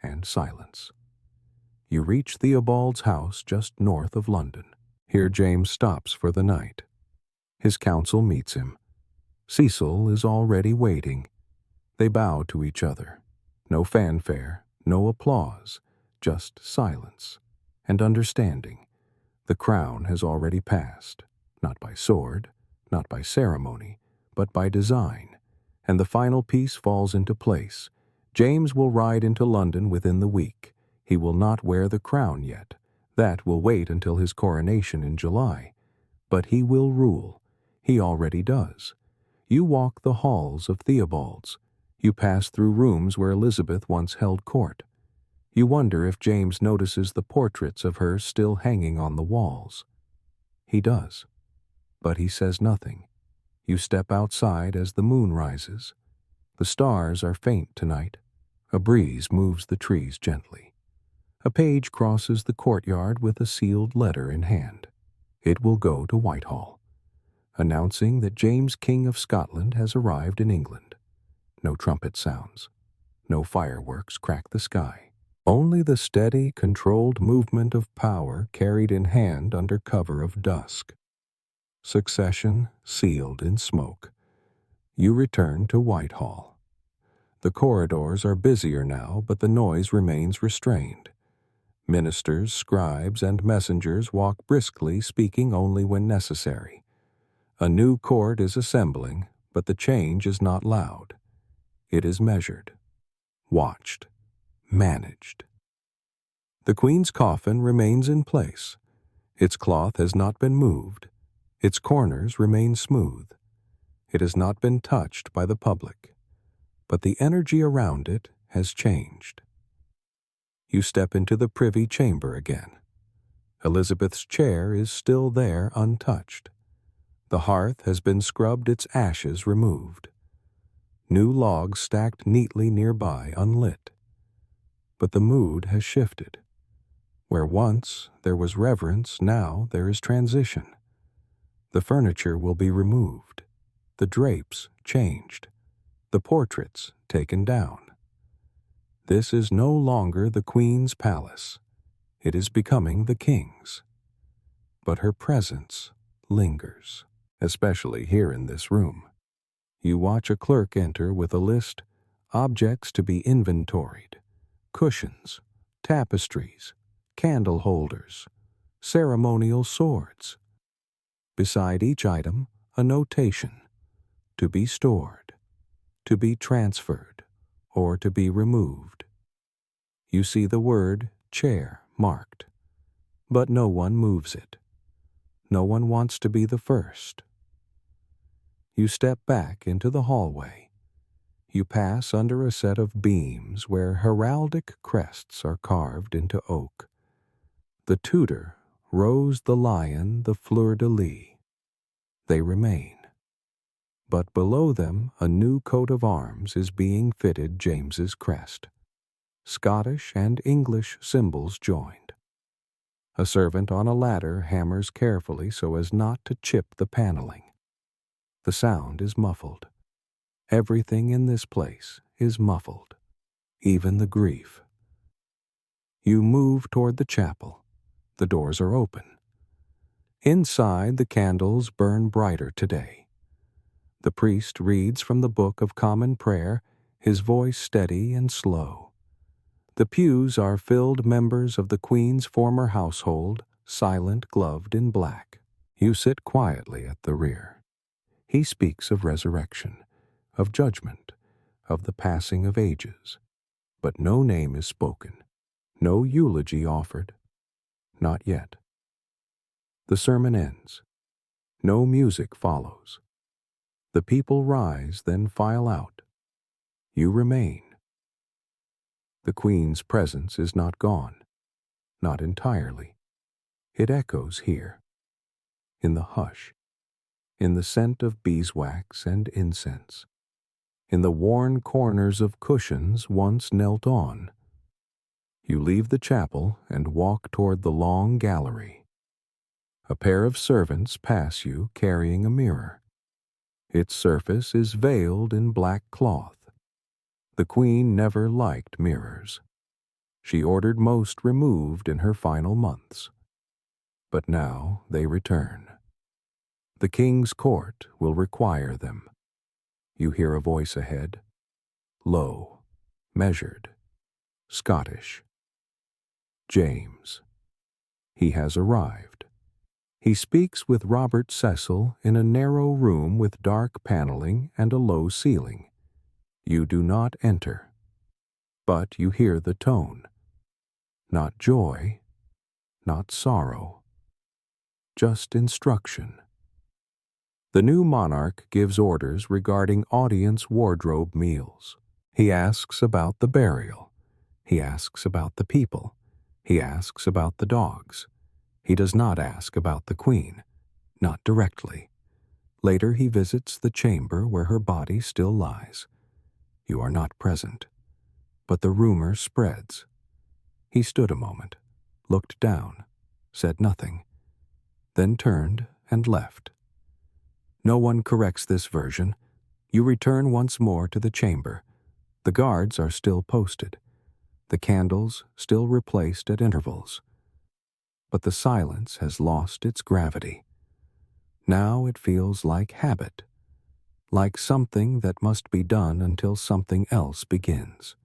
and silence. You reach Theobald's house just north of London. Here James stops for the night. His council meets him. Cecil is already waiting. They bow to each other. No fanfare, no applause, just silence and understanding. The crown has already passed, not by sword, not by ceremony, but by design, and the final piece falls into place. James will ride into London within the week. He will not wear the crown yet. That will wait until his coronation in July. But he will rule. He already does. You walk the halls of Theobald's. You pass through rooms where Elizabeth once held court. You wonder if James notices the portraits of her still hanging on the walls. He does, but he says nothing. You step outside as the moon rises. The stars are faint tonight. A breeze moves the trees gently. A page crosses the courtyard with a sealed letter in hand. It will go to Whitehall, announcing that James, King of Scotland, has arrived in England. No trumpet sounds. No fireworks crack the sky. Only the steady, controlled movement of power carried in hand under cover of dusk. Succession sealed in smoke. You return to Whitehall. The corridors are busier now, but the noise remains restrained. Ministers, scribes, and messengers walk briskly, speaking only when necessary. A new court is assembling, but the change is not loud. It is measured, watched, managed. The Queen's coffin remains in place. Its cloth has not been moved. Its corners remain smooth. It has not been touched by the public, but the energy around it has changed. You step into the privy chamber again. Elizabeth's chair is still there untouched. The hearth has been scrubbed, its ashes removed. New logs stacked neatly nearby, unlit. But the mood has shifted. Where once there was reverence, now there is transition. The furniture will be removed, the drapes changed, the portraits taken down. This is no longer the Queen's palace. It is becoming the King's. But her presence lingers, especially here in this room. You watch a clerk enter with a list, objects to be inventoried, cushions, tapestries, candle holders, ceremonial swords. Beside each item, a notation: to be stored, to be transferred, or to be removed. You see the word chair marked, but no one moves it. No one wants to be the first. You step back into the hallway. You pass under a set of beams where heraldic crests are carved into oak. The Tudor, Rose the Lion, the fleur-de-lis. They remain. But below them, a new coat of arms is being fitted James's crest. Scottish and English symbols joined. A servant on a ladder hammers carefully so as not to chip the paneling. The sound is muffled. Everything in this place is muffled, even the grief. You move toward the chapel. The doors are open. Inside, the candles burn brighter today. The priest reads from the Book of Common Prayer, his voice steady and slow. The pews are filled members of the Queen's former household, silent, gloved in black. You sit quietly at the rear. He speaks of resurrection, of judgment, of the passing of ages. But no name is spoken, no eulogy offered. Not yet. The sermon ends. No music follows. The people rise, then file out. You remain. The Queen's presence is not gone, not entirely. It echoes here, in the hush, in the scent of beeswax and incense, in the worn corners of cushions once knelt on. You leave the chapel and walk toward the long gallery. A pair of servants pass you carrying a mirror. Its surface is veiled in black cloth. The Queen never liked mirrors. She ordered most removed in her final months. But now they return. The King's court will require them. You hear a voice ahead, low, measured. Scottish. James. He has arrived. He speaks with Robert Cecil in a narrow room with dark paneling and a low ceiling. You do not enter, but you hear the tone. Not joy, not sorrow, just instruction. The new monarch gives orders regarding audience wardrobe meals. He asks about the burial. He asks about the people. He asks about the dogs. He does not ask about the queen, not directly. Later he visits the chamber where her body still lies. You are not present, but the rumor spreads. He stood a moment, looked down, said nothing, then turned and left. No one corrects this version. You return once more to the chamber. The guards are still posted, the candles still replaced at intervals. But the silence has lost its gravity. Now it feels like habit, like something that must be done until something else begins.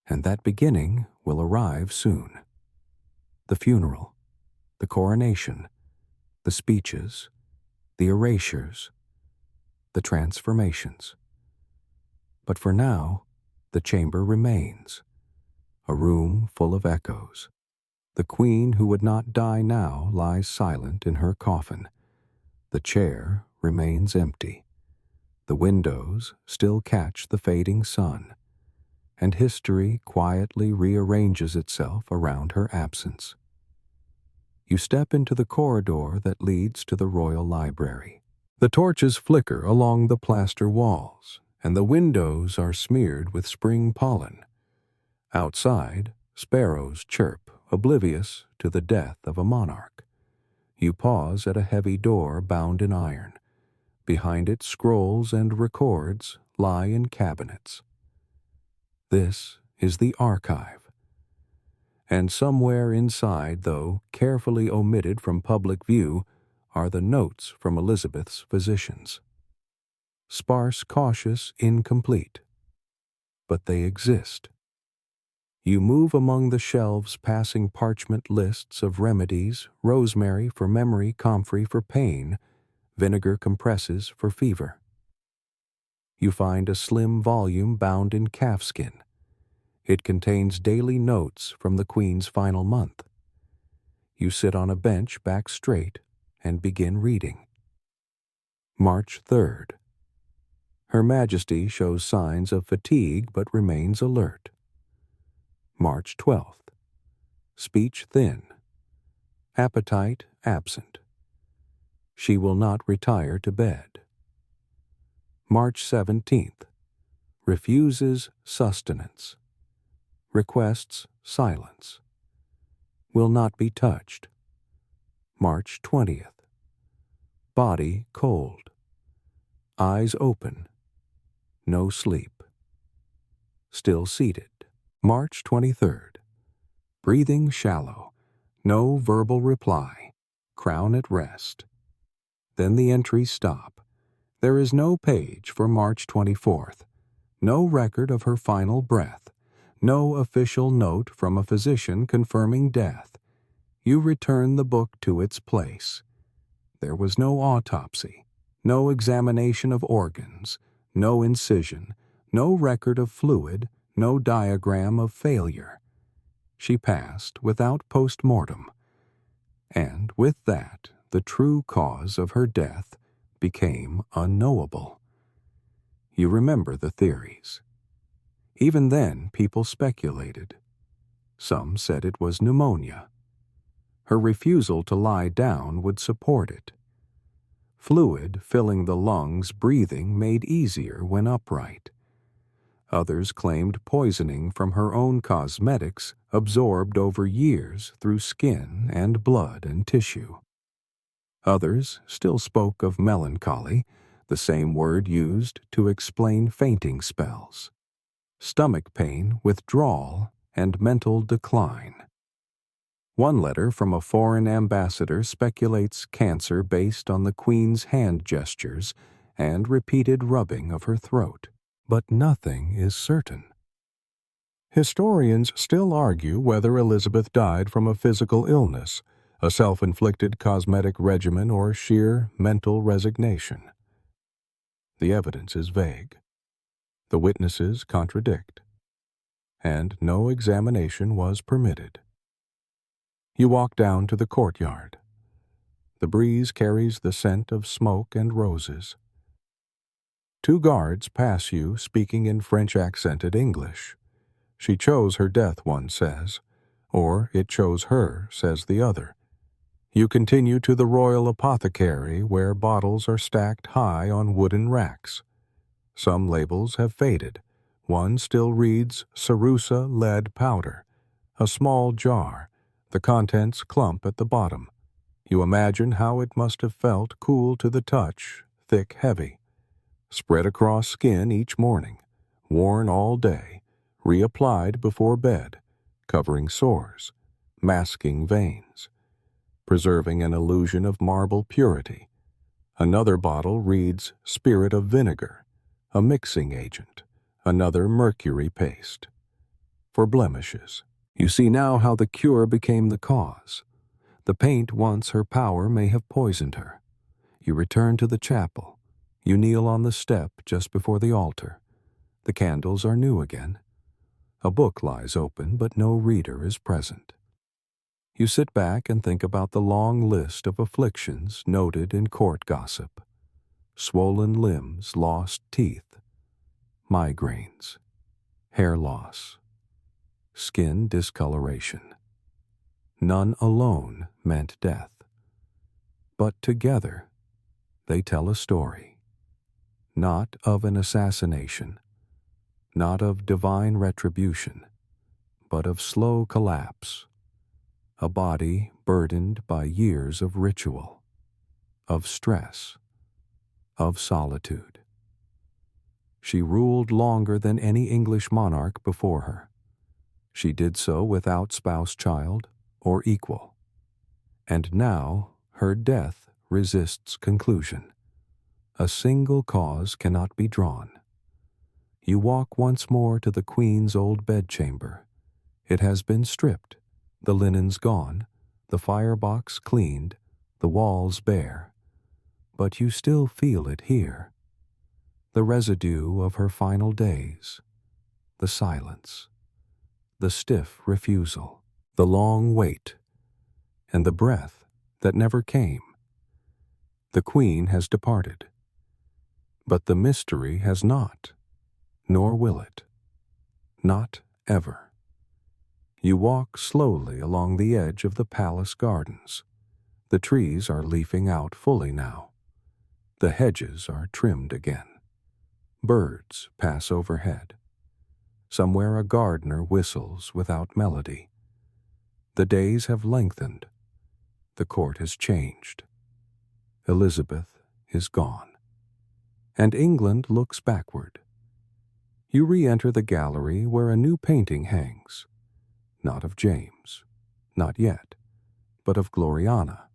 And that beginning will arrive soon. The funeral, the coronation, the speeches, the erasures, the transformations. But for now, the chamber remains, a room full of echoes. The queen who would not die now lies silent in her coffin. The chair remains empty. The windows still catch the fading sun, and history quietly rearranges itself around her absence. You step into the corridor that leads to the royal library. The torches flicker along the plaster walls, and the windows are smeared with spring pollen. Outside, sparrows chirp, oblivious to the death of a monarch. You pause at a heavy door bound in iron. Behind it, scrolls and records lie in cabinets. This is the archive. And somewhere inside, though carefully omitted from public view, are the notes from Elizabeth's physicians. Sparse, cautious, incomplete. But they exist. You move among the shelves, passing parchment lists of remedies: rosemary for memory, comfrey for pain, vinegar compresses for fever. You find a slim volume bound in calfskin. It contains daily notes from the Queen's final month. You sit on a bench back straight and begin reading. March 3rd. Her Majesty shows signs of fatigue but remains alert. March 12th. Speech thin. Appetite absent. She will not retire to bed. March 17th. Refuses sustenance. Requests silence. Will not be touched. March 20th. Body cold. Eyes open. No sleep. Still seated. March 23rd. Breathing shallow. No verbal reply. Crown at rest. Then the entries stop. There is no page for March 24th. No record of her final breath. No official note from a physician confirming death. You return the book to its place. There was no autopsy, no examination of organs, no incision, no record of fluid, no diagram of failure. She passed without post-mortem, and with that, the true cause of her death became unknowable. You remember the theories. Even then, people speculated. Some said it was pneumonia. Her refusal to lie down would support it. Fluid filling the lungs, breathing made easier when upright. Others claimed poisoning from her own cosmetics absorbed over years through skin and blood and tissue. Others still spoke of melancholy, the same word used to explain fainting spells, stomach pain, withdrawal, and mental decline. One letter from a foreign ambassador speculates cancer based on the Queen's hand gestures and repeated rubbing of her throat. But nothing is certain. Historians still argue whether Elizabeth died from a physical illness, a self-inflicted cosmetic regimen, or sheer mental resignation. The evidence is vague. The witnesses contradict, and no examination was permitted. You walk down to the courtyard. The breeze carries the scent of smoke and roses. 2 guards pass you, speaking in French-accented English. She chose her death, one says, or it chose her, says the other. You continue to the royal apothecary, where bottles are stacked high on wooden racks. Some labels have faded. One still reads Cerussa lead powder, a small jar, the contents clump at the bottom. You imagine how it must have felt, cool to the touch, thick, heavy. Spread across skin each morning, worn all day, reapplied before bed, covering sores, masking veins, preserving an illusion of marble purity. Another bottle reads spirit of vinegar, a mixing agent, another mercury paste. For blemishes. You see now how the cure became the cause. The paint once her power may have poisoned her. You return to the chapel. You kneel on the step just before the altar. The candles are new again. A book lies open, but no reader is present. You sit back and think about the long list of afflictions noted in court gossip. Swollen limbs, lost teeth, migraines, hair loss, skin discoloration. None alone meant death. But together, they tell a story. Not of an assassination, not of divine retribution, but of slow collapse. A body burdened by years of ritual, of stress, of solitude. She ruled longer than any English monarch before her. She did so without spouse, child, or equal. And now her death resists conclusion. A single cause cannot be drawn. You walk once more to the Queen's old bedchamber. It has been stripped, the linens gone, the firebox cleaned, the walls bare. But you still feel it here. The residue of her final days, the silence, the stiff refusal, the long wait, and the breath that never came. The Queen has departed, but the mystery has not, nor will it. Not ever. You walk slowly along the edge of the palace gardens. The trees are leafing out fully now. The hedges are trimmed again. Birds pass overhead. Somewhere a gardener whistles without melody. The days have lengthened. The court has changed. Elizabeth is gone. And England looks backward. You re-enter the gallery where a new painting hangs. Not of James, not yet, but of Gloriana.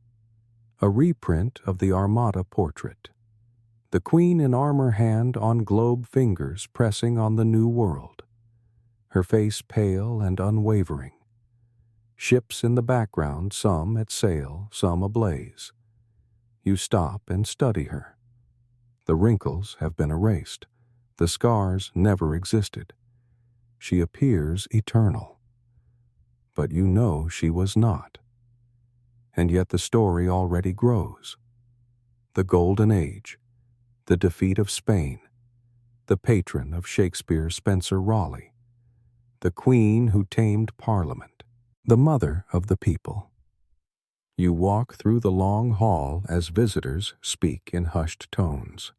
A reprint of the Armada portrait. The Queen in armor hand on globe fingers pressing on the new world. Her face pale and unwavering. Ships in the background, some at sail, some ablaze. You stop and study her. The wrinkles have been erased. The scars never existed. She appears eternal. But you know she was not. And yet the story already grows. The Golden Age, the defeat of Spain, the patron of Shakespeare's Spencer Raleigh, the Queen who tamed Parliament, the mother of the people. You walk through the long hall as visitors speak in hushed tones.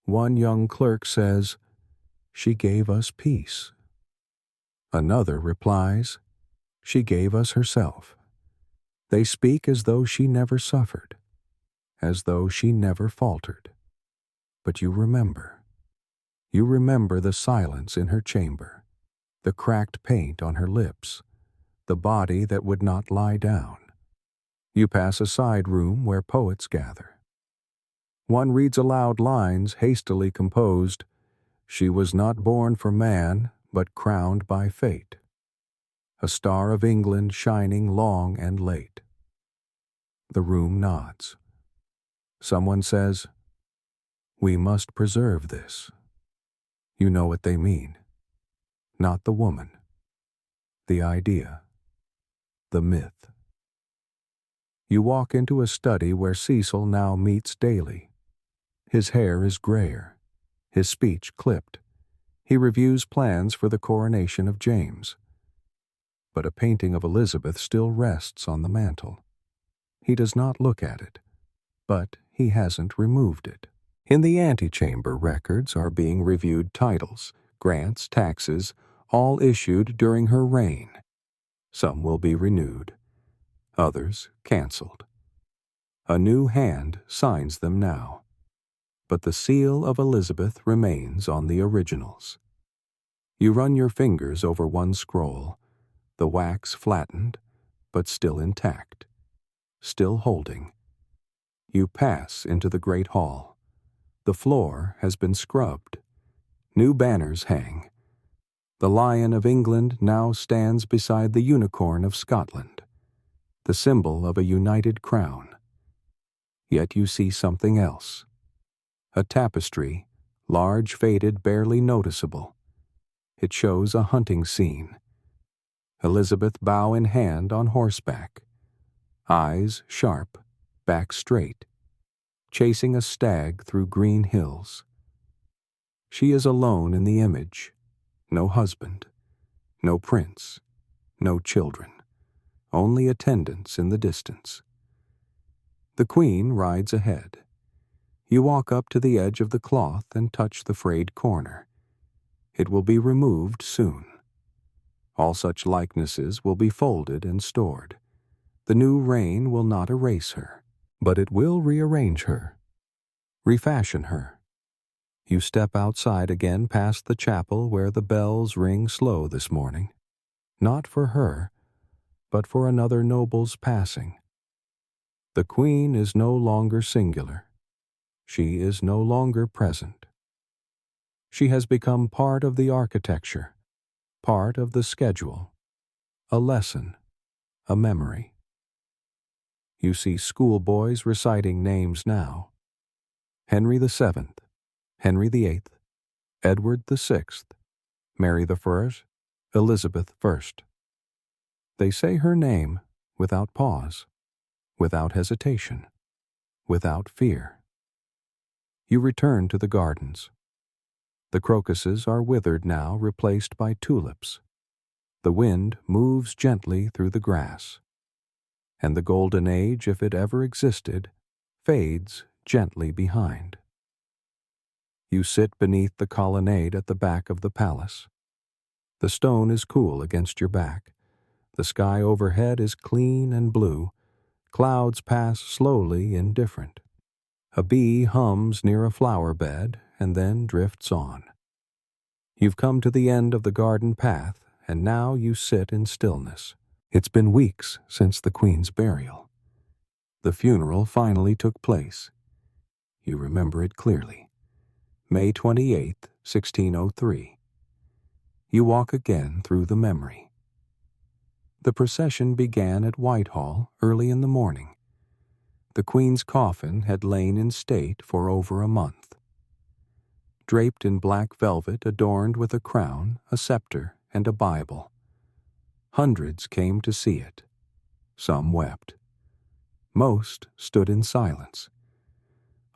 One young clerk says, "She gave us peace." Another replies, "She gave us herself." They speak as though she never suffered, as though she never faltered. But you remember. You remember the silence in her chamber, the cracked paint on her lips, the body that would not lie down. You pass a side room where poets gather. One reads aloud lines hastily composed. "She was not born for man, but crowned by fate, a star of England shining long and late. The room nods. Someone says, "We must preserve this." You know what they mean. Not the woman, the idea, the myth. You walk into a study where Cecil now meets daily. His hair is grayer, his speech clipped. He reviews plans for the coronation of James. But a painting of Elizabeth still rests on the mantel. He does not look at it, but he hasn't removed it. In the antechamber, records are being reviewed: titles, grants, taxes, all issued during her reign. Some will be renewed, others cancelled. A new hand signs them now, but the seal of Elizabeth remains on the originals. You run your fingers over one scroll, the wax flattened, but still intact, still holding. You pass into the great hall. The floor has been scrubbed. New banners hang. The Lion of England now stands beside the unicorn of Scotland, the symbol of a united crown. Yet you see something else. A tapestry, large, faded, barely noticeable. It shows a hunting scene. Elizabeth bow in hand on horseback, eyes sharp, back straight, chasing a stag through green hills. She is alone in the image. No husband, no prince, no children, only attendants in the distance. The Queen rides ahead. You walk up to the edge of the cloth and touch the frayed corner. It will be removed soon. All such likenesses will be folded and stored. The new reign will not erase her, but it will rearrange her, refashion her. You step outside again past the chapel where the bells ring slow this morning. Not for her, but for another noble's passing. The Queen is no longer singular. She is no longer present. She has become part of the architecture, part of the schedule, a lesson, a memory. You see schoolboys reciting names now. Henry VII, Henry VIII, Edward VI, Mary I, Elizabeth I. They say her name without pause, without hesitation, without fear. You return to the gardens. The crocuses are withered now, replaced by tulips. The wind moves gently through the grass. And the golden age, if it ever existed, fades gently behind. You sit beneath the colonnade at the back of the palace. The stone is cool against your back. The sky overhead is clean and blue. Clouds pass slowly, indifferent. A bee hums near a flower bed and then drifts on. You've come to the end of the garden path, and now you sit in stillness. It's been weeks since the Queen's burial. The funeral finally took place. You remember it clearly. May 28th, 1603. You walk again through the memory. The procession began at Whitehall early in the morning. The Queen's coffin had lain in state for over a month. Draped in black velvet adorned with a crown, a scepter, and a Bible. Hundreds came to see it. Some wept. Most stood in silence.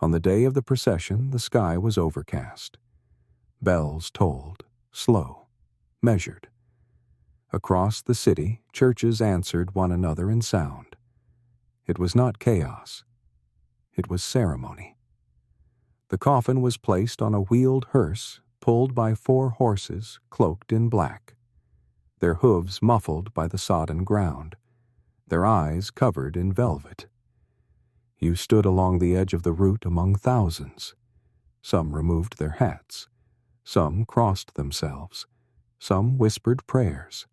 On the day of the procession, the sky was overcast. Bells tolled, slow, measured. Across the city, churches answered one another in sound. It was not chaos. It was ceremony. The coffin was placed on a wheeled hearse pulled by 4 horses cloaked in black, their hooves muffled by the sodden ground, their eyes covered in velvet. You stood along the edge of the route among thousands. Some removed their hats. Some crossed themselves. Some whispered prayers.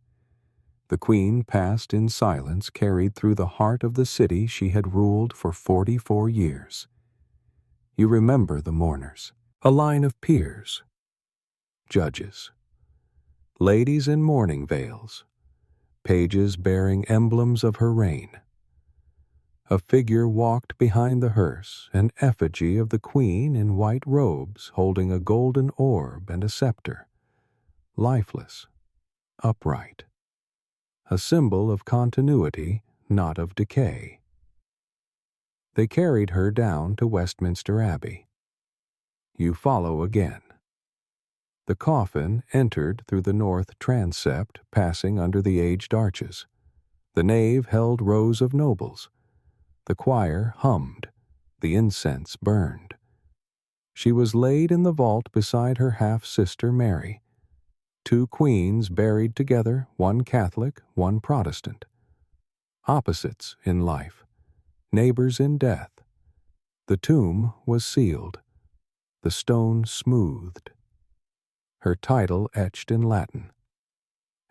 The Queen passed in silence, carried through the heart of the city she had ruled for 44 years. You remember the mourners, a line of peers, judges, ladies in mourning veils, pages bearing emblems of her reign. A figure walked behind the hearse, an effigy of the queen in white robes holding a golden orb and a scepter, lifeless, upright, a symbol of continuity, not of decay. They carried her down to Westminster Abbey. You follow again. The coffin entered through the north transept, passing under the aged arches. The nave held rows of nobles. The choir hummed. The incense burned. She was laid in the vault beside her half-sister Mary. Two queens buried together, one Catholic, one Protestant. Opposites in life, neighbors in death. The tomb was sealed, the stone smoothed, her title etched in Latin.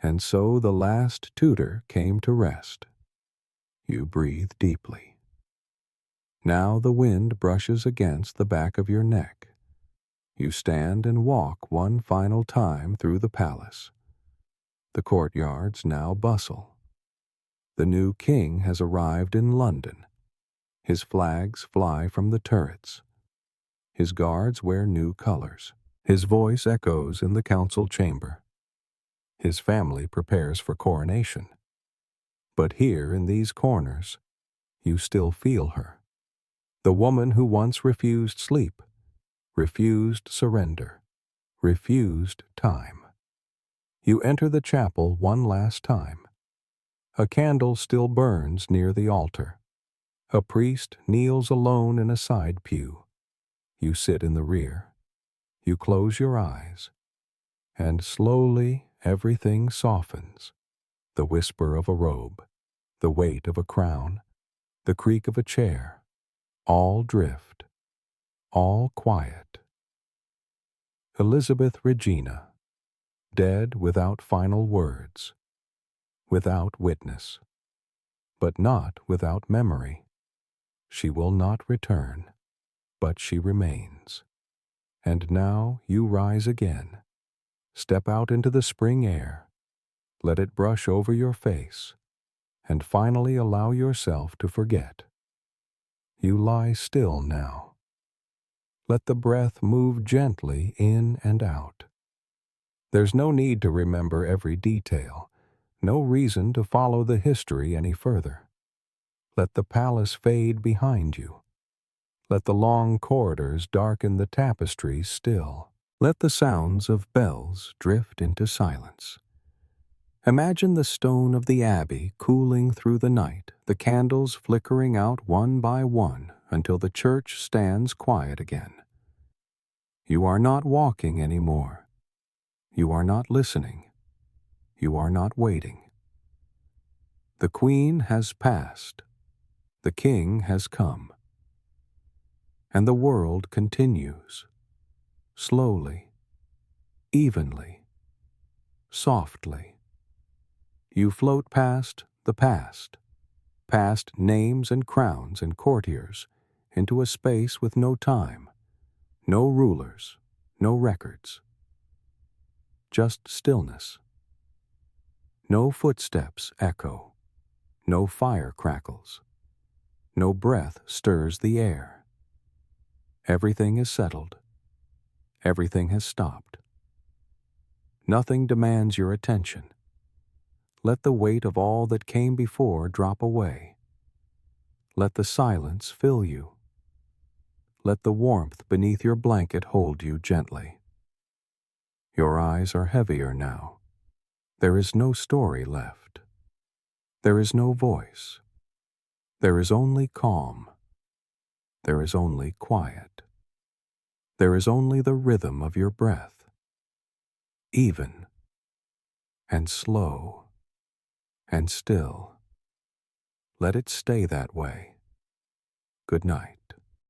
And so the last Tudor came to rest. You breathe deeply. Now the wind brushes against the back of your neck. You stand and walk one final time through the palace. The courtyards now bustle. The new king has arrived in London. His flags fly from the turrets. His guards wear new colors. His voice echoes in the council chamber. His family prepares for coronation. But here in these corners, you still feel her. The woman who once refused sleep, refused surrender, refused time. You enter the chapel one last time. A candle still burns near the altar. A priest kneels alone in a side pew. You sit in the rear. You close your eyes. And slowly everything softens. The whisper of a robe, the weight of a crown, the creak of a chair. All drift. All quiet. Elizabeth Regina, dead without final words, without witness, but not without memory. She will not return, but she remains. And now you rise again. Step out into the spring air. Let it brush over your face, and finally allow yourself to forget. You lie still now. Let the breath move gently in and out. There's no need to remember every detail, no reason to follow the history any further. Let the palace fade behind you. Let the long corridors darken the tapestries still. Let the sounds of bells drift into silence. Imagine the stone of the abbey cooling through the night, the candles flickering out one by one until the church stands quiet again. You are not walking anymore. You are not listening. You are not waiting. The queen has passed. The king has come. And the world continues, slowly, evenly, softly. You float past the past, past names and crowns and courtiers, into a space with no time, no rulers, no records. Just stillness. No footsteps echo, no fire crackles, no breath stirs the air. Everything is settled. Everything has stopped. Nothing demands your attention. Let the weight of all that came before drop away. Let the silence fill you. Let the warmth beneath your blanket hold you gently. Your eyes are heavier now. There is no story left. There is no voice. There is only calm. There is only quiet. There is only the rhythm of your breath, even and slow and still. Let it stay that way. Good night.